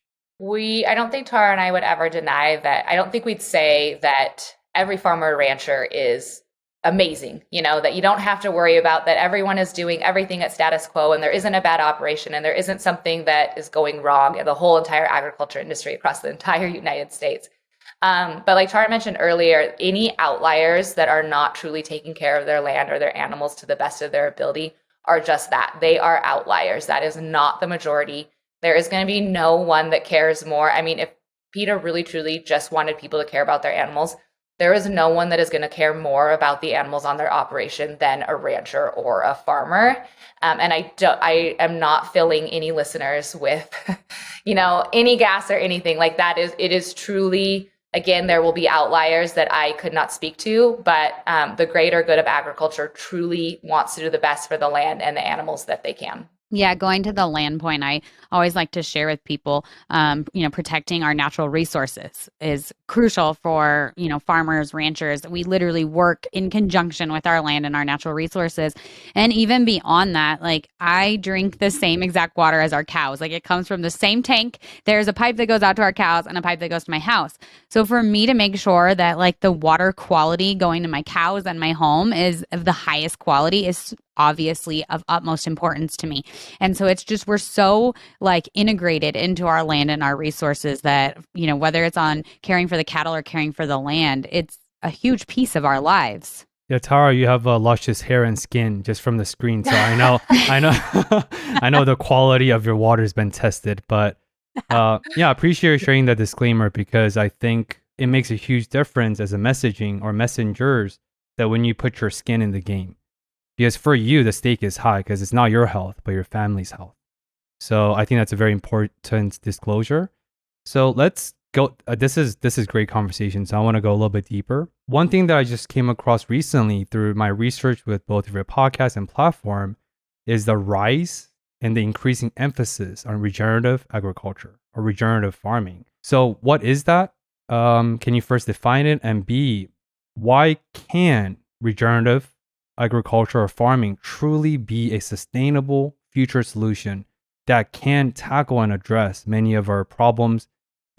I don't think Tara and I would ever deny that. I don't think we'd say that every farmer or rancher is amazing, that you don't have to worry about that everyone is doing everything at status quo and there isn't a bad operation and there isn't something that is going wrong in the whole entire agriculture industry across the entire United States. But like Tara mentioned earlier, any outliers that are not truly taking care of their land or their animals to the best of their ability are just that. They are outliers. That is not the majority. There is going to be no one that cares more. I mean, if PETA really truly just wanted people to care about their animals, there is no one that is going to care more about the animals on their operation than a rancher or a farmer. And I am not filling any listeners with, any gas or anything like that. It is truly, again, there will be outliers that I could not speak to, but the greater good of agriculture truly wants to do the best for the land and the animals that they can. Yeah, going to the land point, I always like to share with people, protecting our natural resources is crucial for, farmers, ranchers. We literally work in conjunction with our land and our natural resources. And even beyond that, like I drink the same exact water as our cows. Like it comes from the same tank. There's a pipe that goes out to our cows and a pipe that goes to my house. So for me to make sure that like the water quality going to my cows and my home is of the highest quality is obviously of utmost importance to me. And so it's just, we're so like integrated into our land and our resources that, whether it's on caring for the cattle or caring for the land, it's a huge piece of our lives. Yeah, Tara, you have luscious hair and skin just from the screen. So I know, I know the quality of your water has been tested, but I appreciate you sharing that disclaimer because I think it makes a huge difference as a messaging or messengers that when you put your skin in the game. Because for you, the stake is high because it's not your health, but your family's health. So I think that's a very important disclosure. So let's go. This is great conversation. So I want to go a little bit deeper. One thing that I just came across recently through my research with both of your podcast and platform is the rise and the increasing emphasis on regenerative agriculture or regenerative farming. So what is that? Can you first define it? And B, why can regenerative agriculture or farming truly be a sustainable future solution that can tackle and address many of our problems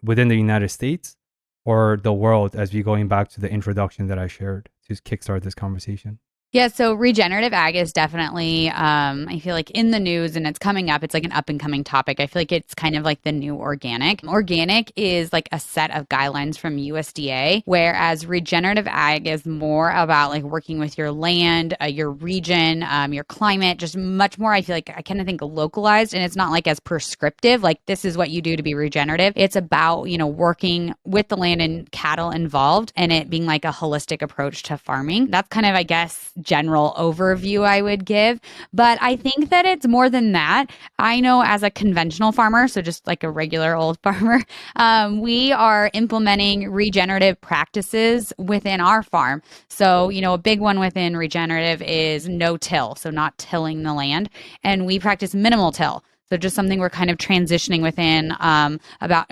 within the United States or the world, as we going back to the introduction that I shared to kickstart this conversation? Yeah, so regenerative ag is definitely, I feel like in the news and it's coming up. It's like an up and coming topic. I feel like it's kind of like the new organic. Organic is like a set of guidelines from USDA, whereas regenerative ag is more about like working with your land, your region, your climate, just much more, I feel like I kind of think localized, and it's not like as prescriptive, like this is what you do to be regenerative. It's about, working with the land and cattle involved and it being like a holistic approach to farming. That's kind of, I guess, general overview I would give. But I think that it's more than that. I know as a conventional farmer, so just like a regular old farmer, we are implementing regenerative practices within our farm. So, a big one within regenerative is no-till, so not tilling the land. And we practice minimal till. So just something we're kind of transitioning within and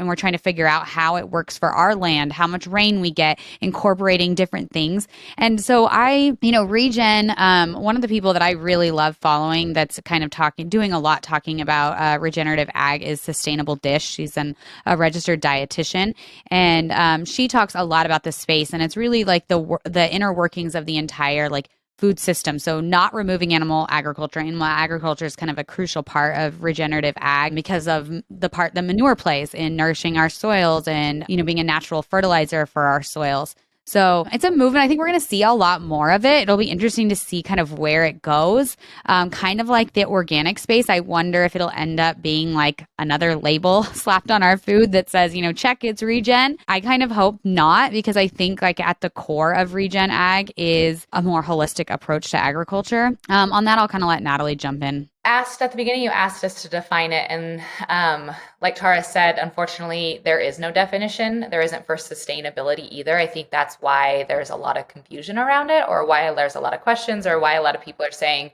we're trying to figure out how it works for our land, how much rain we get, incorporating different things. And so Regen, one of the people that I really love following that's kind of talking about regenerative ag is Sustainable Dish. She's a registered dietitian, and she talks a lot about the space, and it's really like the inner workings of the entire like food system. So not removing animal agriculture. Animal agriculture is kind of a crucial part of regenerative ag because of the part that manure plays in nourishing our soils and, being a natural fertilizer for our soils. So it's a movement. I think we're going to see a lot more of it. It'll be interesting to see kind of where it goes. Kind of like the organic space. I wonder if it'll end up being like another label slapped on our food that says, check, it's regen. I kind of hope not, because I think like at the core of regen ag is a more holistic approach to agriculture. On that, I'll kind of let Natalie jump in. At the beginning, you asked us to define it. And like Tara said, unfortunately, there is no definition. There isn't for sustainability either. I think that's why there's a lot of confusion around it, or why there's a lot of questions, or why a lot of people are saying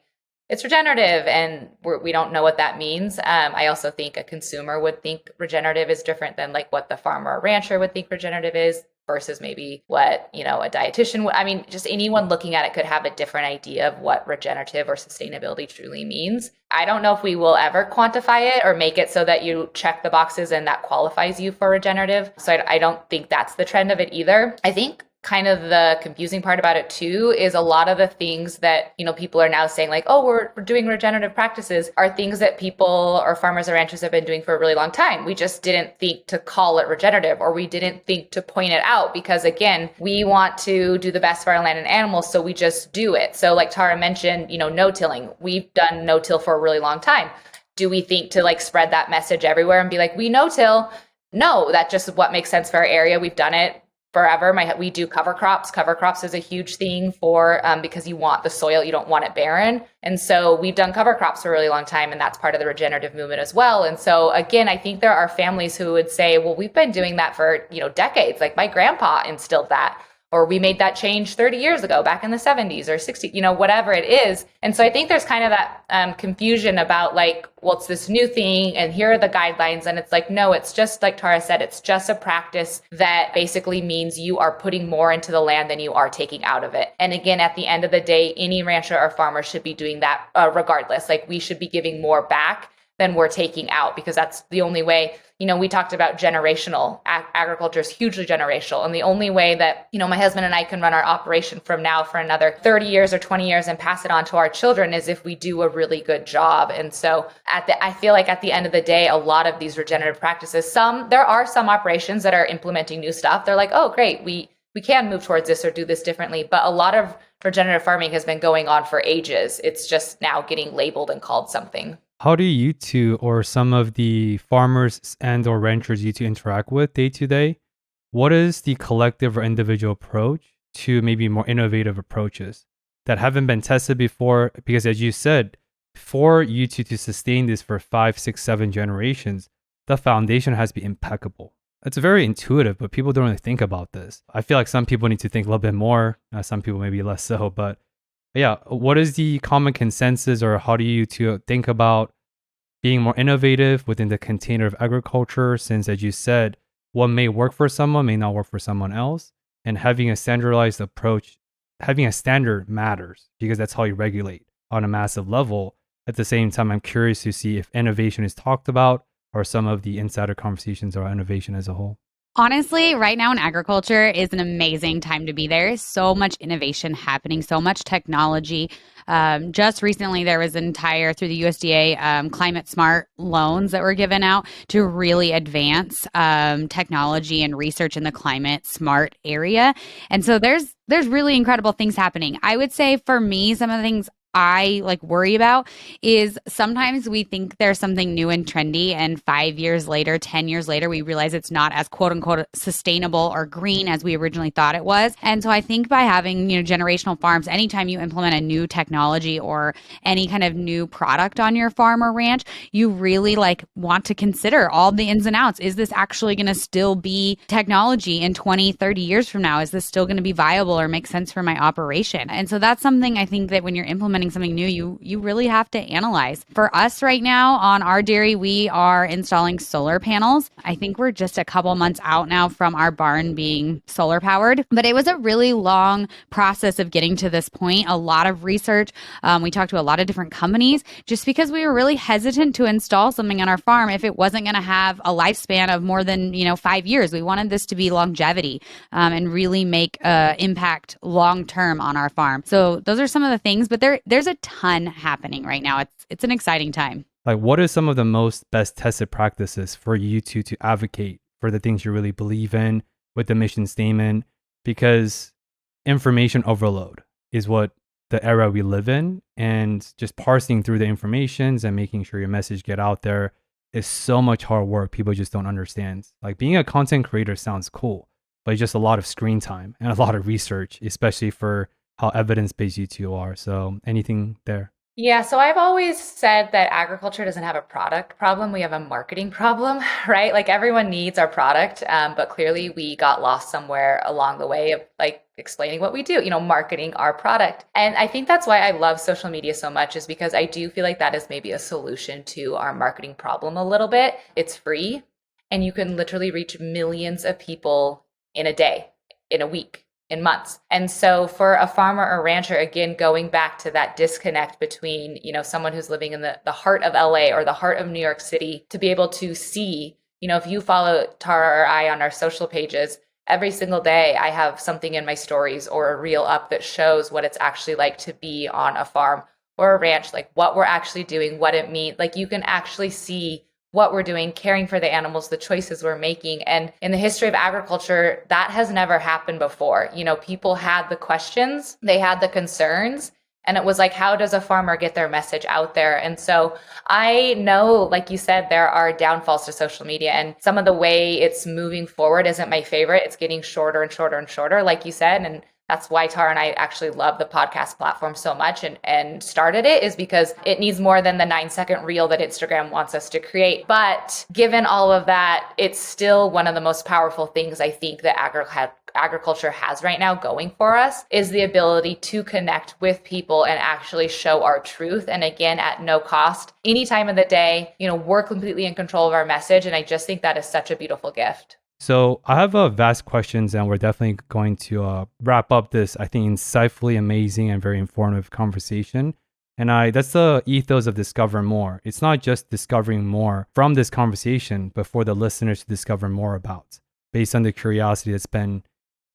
it's regenerative and we don't know what that means. I also think a consumer would think regenerative is different than like what the farmer or rancher would think regenerative is versus maybe what, a dietitian would. I mean, just anyone looking at it could have a different idea of what regenerative or sustainability truly means. I don't know if we will ever quantify it or make it so that you check the boxes and that qualifies you for regenerative. So I don't think that's the trend of it either. I think kind of the confusing part about it too is a lot of the things that, people are now saying like, oh, we're doing regenerative practices are things that people or farmers or ranchers have been doing for a really long time. We just didn't think to call it regenerative, or we didn't think to point it out because again, we want to do the best for our land and animals. So we just do it. So like Tara mentioned, no-tilling, we've done no-till for a really long time. Do we think to like spread that message everywhere and be like, we no-till? No, that's just what makes sense for our area. We've done it forever. We do cover crops. Cover crops is a huge thing for because you want the soil, you don't want it barren. And so we've done cover crops for a really long time, and that's part of the regenerative movement as well. And so again, I think there are families who would say, well, we've been doing that for, decades. Like my grandpa instilled that. or we made that change 30 years ago, back in the 70s or 60s, whatever it is. And so I think there's kind of that confusion about like, well, it's this new thing and here are the guidelines. And it's like, no, it's just like Tara said, it's just a practice that basically means you are putting more into the land than you are taking out of it. And again, at the end of the day, any rancher or farmer should be doing that regardless. Like we should be giving more back than we're taking out, because that's the only way. We talked about generational. Agriculture is hugely generational. And the only way that, my husband and I can run our operation from now for another 30 years or 20 years and pass it on to our children is if we do a really good job. And so I feel like at the end of the day, a lot of these regenerative practices, there are some operations that are implementing new stuff. They're like, oh, great, we can move towards this or do this differently. But a lot of regenerative farming has been going on for ages. It's just now getting labeled and called something. How do you two or some of the farmers and or ranchers you two interact with day to day? What is the collective or individual approach to maybe more innovative approaches that haven't been tested before? Because as you said, for you two to sustain this for 5, 6, 7 generations, the foundation has to be impeccable. It's very intuitive, but people don't really think about this. I feel like some people need to think a little bit more, some people maybe less so, but yeah, what is the common consensus, or how do you two think about being more innovative within the container of agriculture? Since, as you said, what may work for someone may not work for someone else, and having a standardized approach, having a standard matters because that's how you regulate on a massive level. At the same time, I'm curious to see if innovation is talked about or some of the insider conversations around innovation as a whole. Honestly, right now in agriculture is an amazing time to be there. So much innovation happening, so much technology. Just recently, there was through the USDA, climate smart loans that were given out to really advance technology and research in the climate smart area. And so there's really incredible things happening. I would say for me, some of the things I worry about is sometimes we think there's something new and trendy, and 5 years later, 10 years later, we realize it's not as quote unquote sustainable or green as we originally thought it was. And so I think by having, generational farms, anytime you implement a new technology or any kind of new product on your farm or ranch, you really want to consider all the ins and outs. Is this actually going to still be technology in 20, 30 years from now? Is this still going to be viable or make sense for my operation? And so that's something I think that when you're implementing something new, you really have to analyze. For us right now on our dairy, we are installing solar panels. I think we're just a couple months out now from our barn being solar powered, but it was a really long process of getting to this point. A lot of research. We talked to a lot of different companies just because we were really hesitant to install something on our farm if it wasn't going to have a lifespan of more than 5 years. We wanted this to be longevity and really make impact long term on our farm. So those are some of the things, but there's a ton happening right now. It's an exciting time. What is some of the most best tested practices for you two to advocate for the things you really believe in with the mission statement? Because information overload is what the era we live in, and just parsing through the informations and making sure your message get out there is so much hard work. People just don't understand. Being a content creator sounds cool, but it's just a lot of screen time and a lot of research, especially for how evidence-based you two are. So anything there? Yeah, so I've always said that agriculture doesn't have a product problem. We have a marketing problem, right? Everyone needs our product, but clearly we got lost somewhere along the way of explaining what we do, marketing our product. And I think that's why I love social media so much, is because I do feel like that is maybe a solution to our marketing problem a little bit. It's free, and you can literally reach millions of people in a day, in a week, in months. And so for a farmer or rancher, again, going back to that disconnect between, someone who's living in the heart of LA or the heart of New York City, to be able to see, if you follow Tara or I on our social pages, every single day I have something in my stories or a reel up that shows what it's actually like to be on a farm or a ranch, what we're actually doing, what it means. You can actually see what we're doing, caring for the animals, the choices we're making. And in the history of agriculture, that has never happened before. People had the questions, they had the concerns, and it was how does a farmer get their message out there? And so I know, like you said, there are downfalls to social media, and some of the way it's moving forward isn't my favorite. It's getting shorter and shorter and shorter, like you said. And that's why Tara and I actually love the podcast platform so much and started it, is because it needs more than the 9-second reel that Instagram wants us to create. But given all of that, it's still one of the most powerful things I think that agriculture has right now going for us is the ability to connect with people and actually show our truth. And again, at no cost, any time of the day, we're completely in control of our message. And I just think that is such a beautiful gift. So I have a vast questions, and we're definitely going to wrap up this, I think, insightfully amazing and very informative conversation. And that's the ethos of Discover More. It's not just discovering more from this conversation, but for the listeners to discover more about, based on the curiosity that's been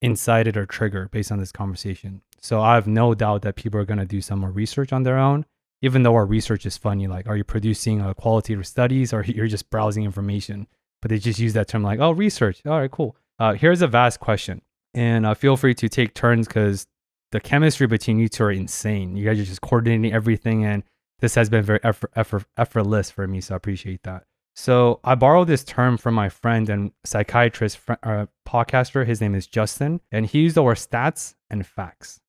incited or triggered based on this conversation. So I have no doubt that people are going to do some more research on their own, even though our research is funny. Like, are you producing qualitative studies, or you're just browsing information? But they just use that term like, oh, research. All right, cool. Here's a vast question. And feel free to take turns, because the chemistry between you two are insane. You guys are just coordinating everything. And this has been very effortless for me. So I appreciate that. So I borrowed this term from my friend and psychiatrist, podcaster. His name is Dussen. And he used the word stats and facts.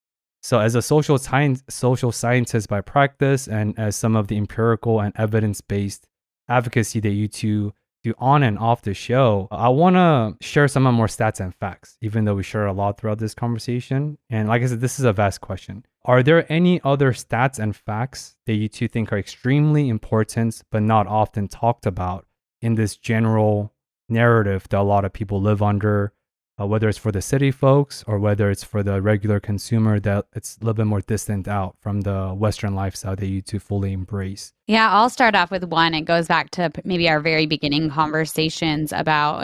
So as a social scientist by practice, and as some of the empirical and evidence-based advocacy that you two do on and off the show, I want to share some more stats and facts, even though we share a lot throughout this conversation. And like I said, this is a vast question. Are there any other stats and facts that you two think are extremely important, but not often talked about in this general narrative that a lot of people live under, whether it's for the city folks or whether it's for the regular consumer, that it's a little bit more distant out from the Western lifestyle that you two fully embrace? Yeah, I'll start off with one. It goes back to maybe our very beginning conversations about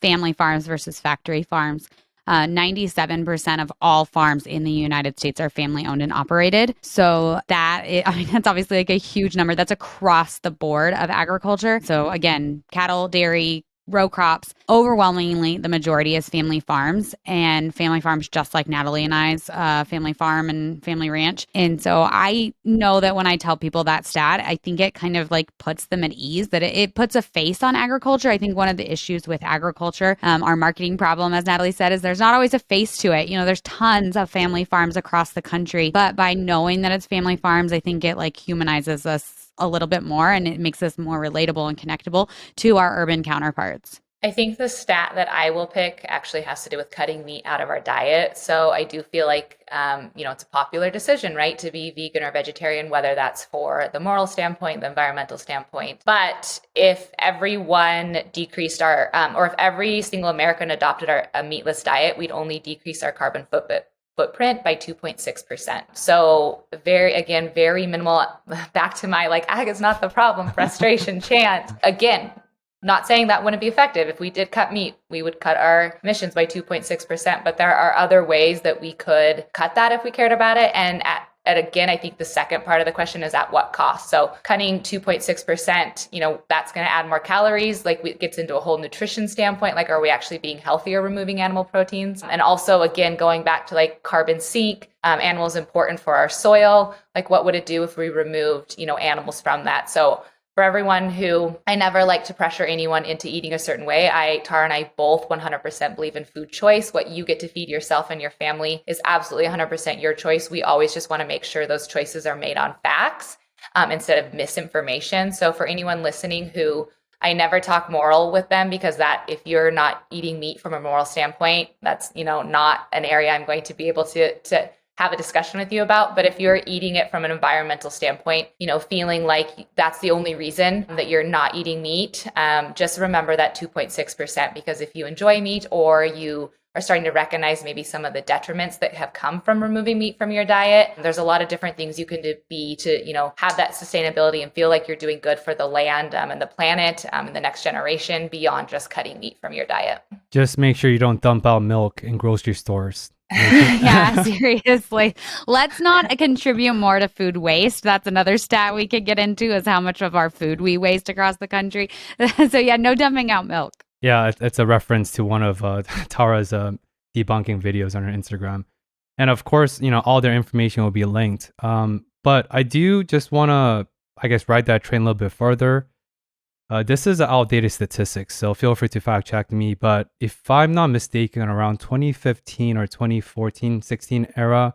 family farms versus factory farms. 97% of all farms in the United States are family owned and operated. So that's obviously like a huge number. That's across the board of agriculture. So again, cattle, dairy, row crops, overwhelmingly the majority is family farms, and family farms just like Natalie and I's family farm and family ranch. And so I know that when I tell people that stat, I think it kind of like puts them at ease, that it puts a face on agriculture. I think one of the issues with agriculture, our marketing problem, as Natalie said, is there's not always a face to it. There's tons of family farms across the country, but by knowing that it's family farms, I think it like humanizes us a little bit more, and it makes us more relatable and connectable to our urban counterparts. I think the stat that I will pick actually has to do with cutting meat out of our diet. So I do feel like, it's a popular decision, right, to be vegan or vegetarian, whether that's for the moral standpoint, the environmental standpoint. But if everyone decreased or if every single American adopted a meatless diet, we'd only decrease our carbon footprint by 2.6%. So very minimal. Back to my ag is not the problem, frustration chant. Again, not saying that wouldn't be effective. If we did cut meat, we would cut our emissions by 2.6%, but there are other ways that we could cut that if we cared about it. And again, I think the second part of the question is at what cost? So cutting 2.6%, that's going to add more calories. It gets into a whole nutrition standpoint. Are we actually being healthier removing animal proteins? And also, again, going back to carbon sink, animals important for our soil. What would it do if we removed, animals from that? So for everyone who, I never like to pressure anyone into eating a certain way. Tara and I both 100% believe in food choice. What you get to feed yourself and your family is absolutely 100% your choice. We always just want to make sure those choices are made on facts instead of misinformation. So for anyone listening who, I never talk moral with them, because that if you're not eating meat from a moral standpoint, that's, not an area I'm going to be able to have a discussion with you about. But if you're eating it from an environmental standpoint, feeling like that's the only reason that you're not eating meat, just remember that 2.6%, because if you enjoy meat or you are starting to recognize maybe some of the detriments that have come from removing meat from your diet, there's a lot of different things you can do to have that sustainability and feel like you're doing good for the land and the planet and the next generation beyond just cutting meat from your diet. Just make sure you don't dump out milk in grocery stores. Yeah, seriously. Let's not contribute more to food waste. That's another stat we could get into, is how much of our food we waste across the country. So yeah, no dumping out milk. Yeah, it's a reference to one of Tara's debunking videos on her Instagram. And of course, all their information will be linked. But I do just want to, ride that train a little bit further. This is outdated statistics, so feel free to fact check me. But if I'm not mistaken, around 2015 or 2014-16 era,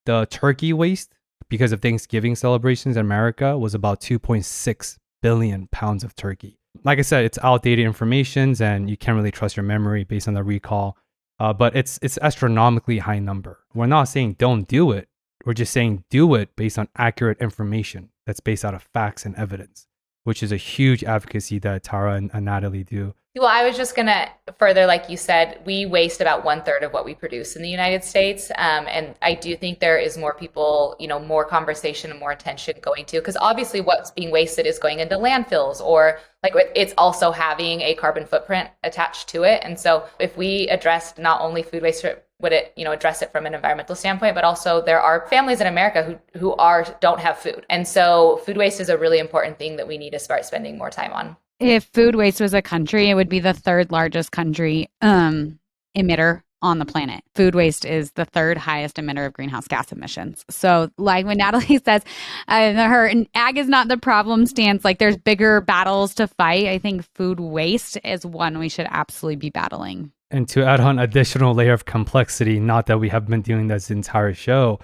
the turkey waste, because of Thanksgiving celebrations in America, was about 2.6 billion pounds of turkey. Like I said, it's outdated information, and you can't really trust your memory based on the recall. but it's astronomically high number. We're not saying don't do it. We're just saying do it based on accurate information that's based out of facts and evidence, which is a huge advocacy that Tara and Natalie do. Well, I was just going to further, like you said, we waste about 1/3 of what we produce in the United States. And I do think there is more people, more conversation and more attention going to, because obviously what's being wasted is going into landfills, or like it's also having a carbon footprint attached to it. And so if we addressed not only food waste, would it, address it from an environmental standpoint, but also there are families in America who don't have food. And so food waste is a really important thing that we need to start spending more time on. If food waste was a country, it would be the third largest country emitter on the planet. Food waste is the third highest emitter of greenhouse gas emissions. So like when Natalie says her ag is not the problem stance, like there's bigger battles to fight, I think food waste is one we should absolutely be battling. And to add on additional layer of complexity, not that we have been doing this entire show,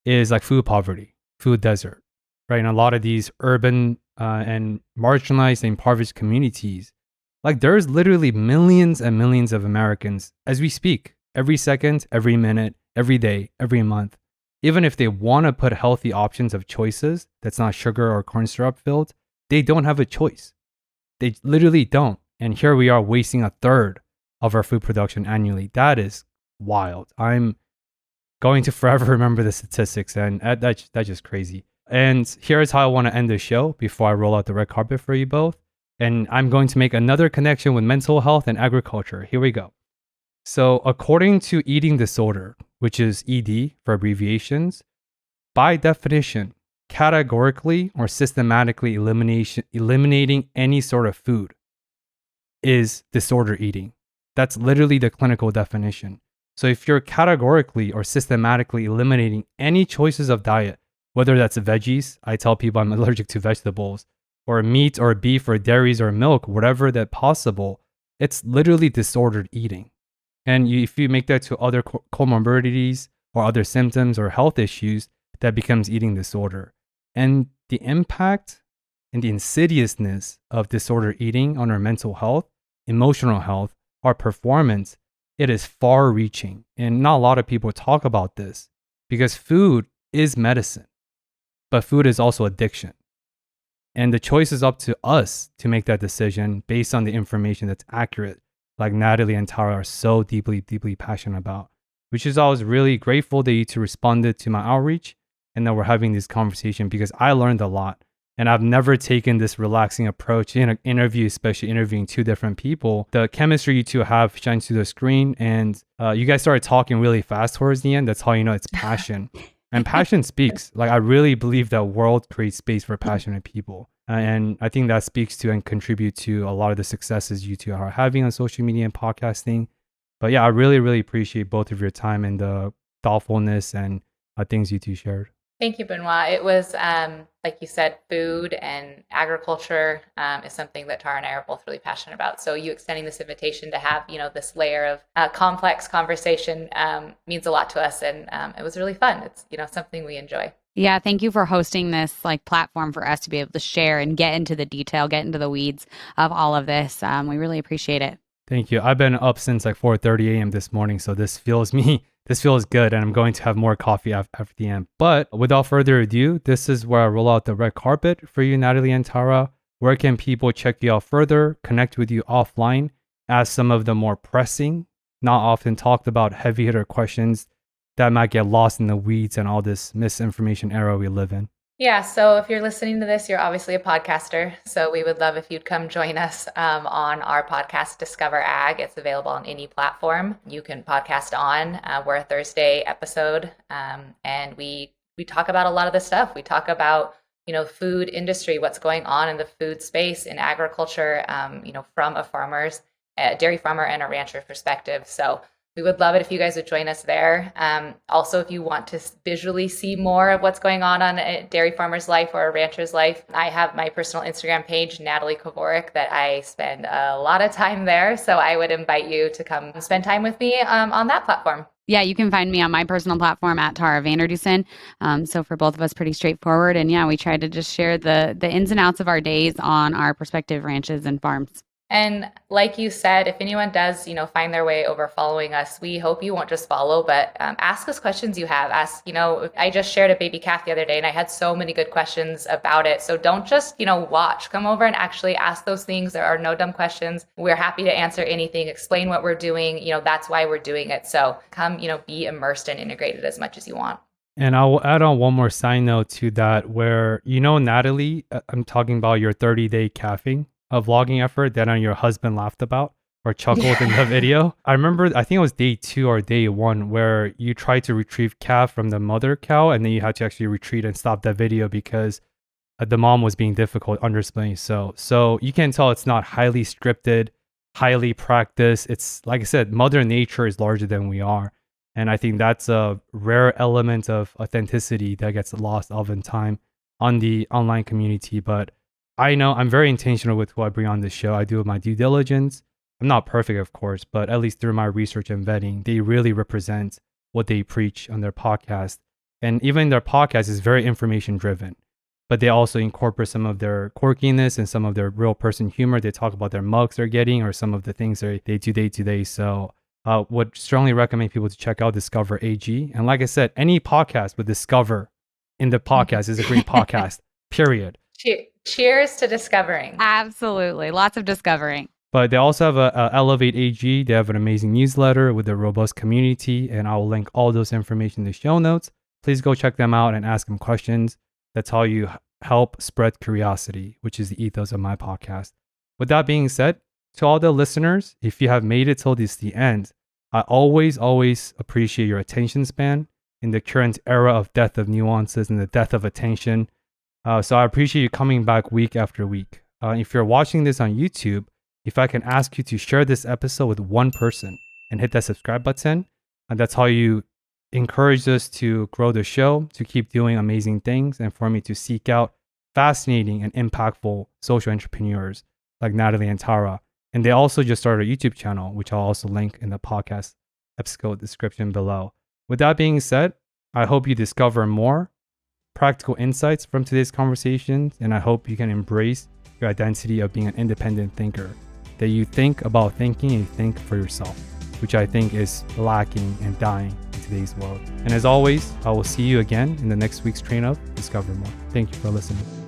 is like food poverty, food desert, right? In a lot of these urban and marginalized and impoverished communities, like there's literally millions and millions of Americans as we speak, every second, every minute, every day, every month. Even if they want to put healthy options of choices that's not sugar or corn syrup filled, they don't have a choice. They literally don't. And here we are wasting 1/3 of our food production annually. That is wild. I'm going to forever remember the statistics, and that's just crazy. And here's how I want to end the show before I roll out the red carpet for you both. And I'm going to make another connection with mental health and agriculture. Here we go. So according to eating disorder, which is ED for abbreviations, by definition, categorically or systematically eliminating any sort of food is disorder eating. That's literally the clinical definition. So if you're categorically or systematically eliminating any choices of diet, whether that's veggies, I tell people I'm allergic to vegetables, or meat or beef or dairies or milk, whatever that possible, it's literally disordered eating. And if you make that to other comorbidities or other symptoms or health issues, that becomes eating disorder. And the impact and the insidiousness of disordered eating on our mental health, emotional health, our performance, it is far reaching. And not a lot of people talk about this because food is medicine. But food is also addiction. And the choice is up to us to make that decision based on the information that's accurate, like Natalie and Tara are so deeply, deeply passionate about, which is I was really grateful that you two responded to my outreach and that we're having this conversation because I learned a lot. And I've never taken this relaxing approach in an interview, especially interviewing two different people. The chemistry you two have shines through the screen, and you guys started talking really fast towards the end. That's how you know it's passion. And passion speaks. Like, I really believe that world creates space for passionate people. And I think that speaks to and contribute to a lot of the successes you two are having on social media and podcasting. But yeah, I really, really appreciate both of your time and the thoughtfulness and things you two shared. Thank you, Benoit. It was, like you said, food and agriculture is something that Tara and I are both really passionate about. So you extending this invitation to have, this layer of complex conversation means a lot to us. And it was really fun. It's, something we enjoy. Yeah, thank you for hosting this platform for us to be able to share and get into the detail, get into the weeds of all of this. We really appreciate it. Thank you. I've been up since 4:30 a.m. this morning, so this feels good, and I'm going to have more coffee after the end. But without further ado, this is where I roll out the red carpet for you, Natalie and Tara. Where can people check you out further, connect with you offline, ask some of the more pressing, not often talked about heavy hitter questions that might get lost in the weeds and all this misinformation era we live in? Yeah, so if you're listening to this, you're obviously a podcaster. So we would love if you'd come join us on our podcast, Discover Ag. It's available on any platform you can podcast on. We're a Thursday episode, and we talk about a lot of this stuff. We talk about, food industry, what's going on in the food space, in agriculture, from a dairy farmer and a rancher perspective. So we would love it if you guys would join us there. Also, if you want to visually see more of what's going on a dairy farmer's life or a rancher's life, I have my personal Instagram page, Natalie Kovarik, that I spend a lot of time there. So I would invite you to come spend time with me on that platform. Yeah, you can find me on my personal platform at Tara Vander Dussen. So for both of us, pretty straightforward. And yeah, we try to just share the ins and outs of our days on our prospective ranches and farms. And like you said, if anyone does, find their way over following us, we hope you won't just follow, but ask us questions you have. I just shared a baby calf the other day and I had so many good questions about it. So don't just, watch. Come over and actually ask those things. There are no dumb questions. We're happy to answer anything, explain what we're doing. That's why we're doing it. So come, be immersed and integrated as much as you want. And I will add on one more side note to that where, Natalie, I'm talking about your 30-day calving vlogging effort that your husband laughed about or chuckled in the video. I remember, I think it was day 2 or day 1 where you tried to retrieve calf from the mother cow and then you had to actually retreat and stop that video because the mom was being difficult, underexplained. So you can tell it's not highly scripted, highly practiced. It's like I said, Mother Nature is larger than we are. And I think that's a rare element of authenticity that gets lost oftentimes on the online community. But I know I'm very intentional with who I bring on this show. I do my due diligence. I'm not perfect, of course, but at least through my research and vetting, they really represent what they preach on their podcast. And even their podcast is very information driven, but they also incorporate some of their quirkiness and some of their real person humor. They talk about their mugs they're getting or some of the things they do day to day. So would strongly recommend people to check out Discover AG. And like I said, any podcast with Discover in the podcast is a great podcast, period. Cheers to discovering. Absolutely. Lots of discovering. But they also have a Elevate AG. They have an amazing newsletter with a robust community. And I will link all those information in the show notes. Please go check them out and ask them questions. That's how you help spread curiosity, which is the ethos of my podcast. With that being said, to all the listeners, if you have made it till the end, I always appreciate your attention span in the current era of death of nuances and the death of attention. So I appreciate you coming back week after week. If you're watching this on YouTube, if I can ask you to share this episode with one person and hit that subscribe button, and that's how you encourage us to grow the show, to keep doing amazing things, and for me to seek out fascinating and impactful social entrepreneurs like Natalie and Tara. And they also just started a YouTube channel, which I'll also link in the podcast episode description below. With that being said, I hope you discover more practical insights from today's conversations, and I hope you can embrace your identity of being an independent thinker, that you think about thinking and you think for yourself, which I think is lacking and dying in today's world. And as always, I will see you again in the next week's train of Discover More. Thank you for listening.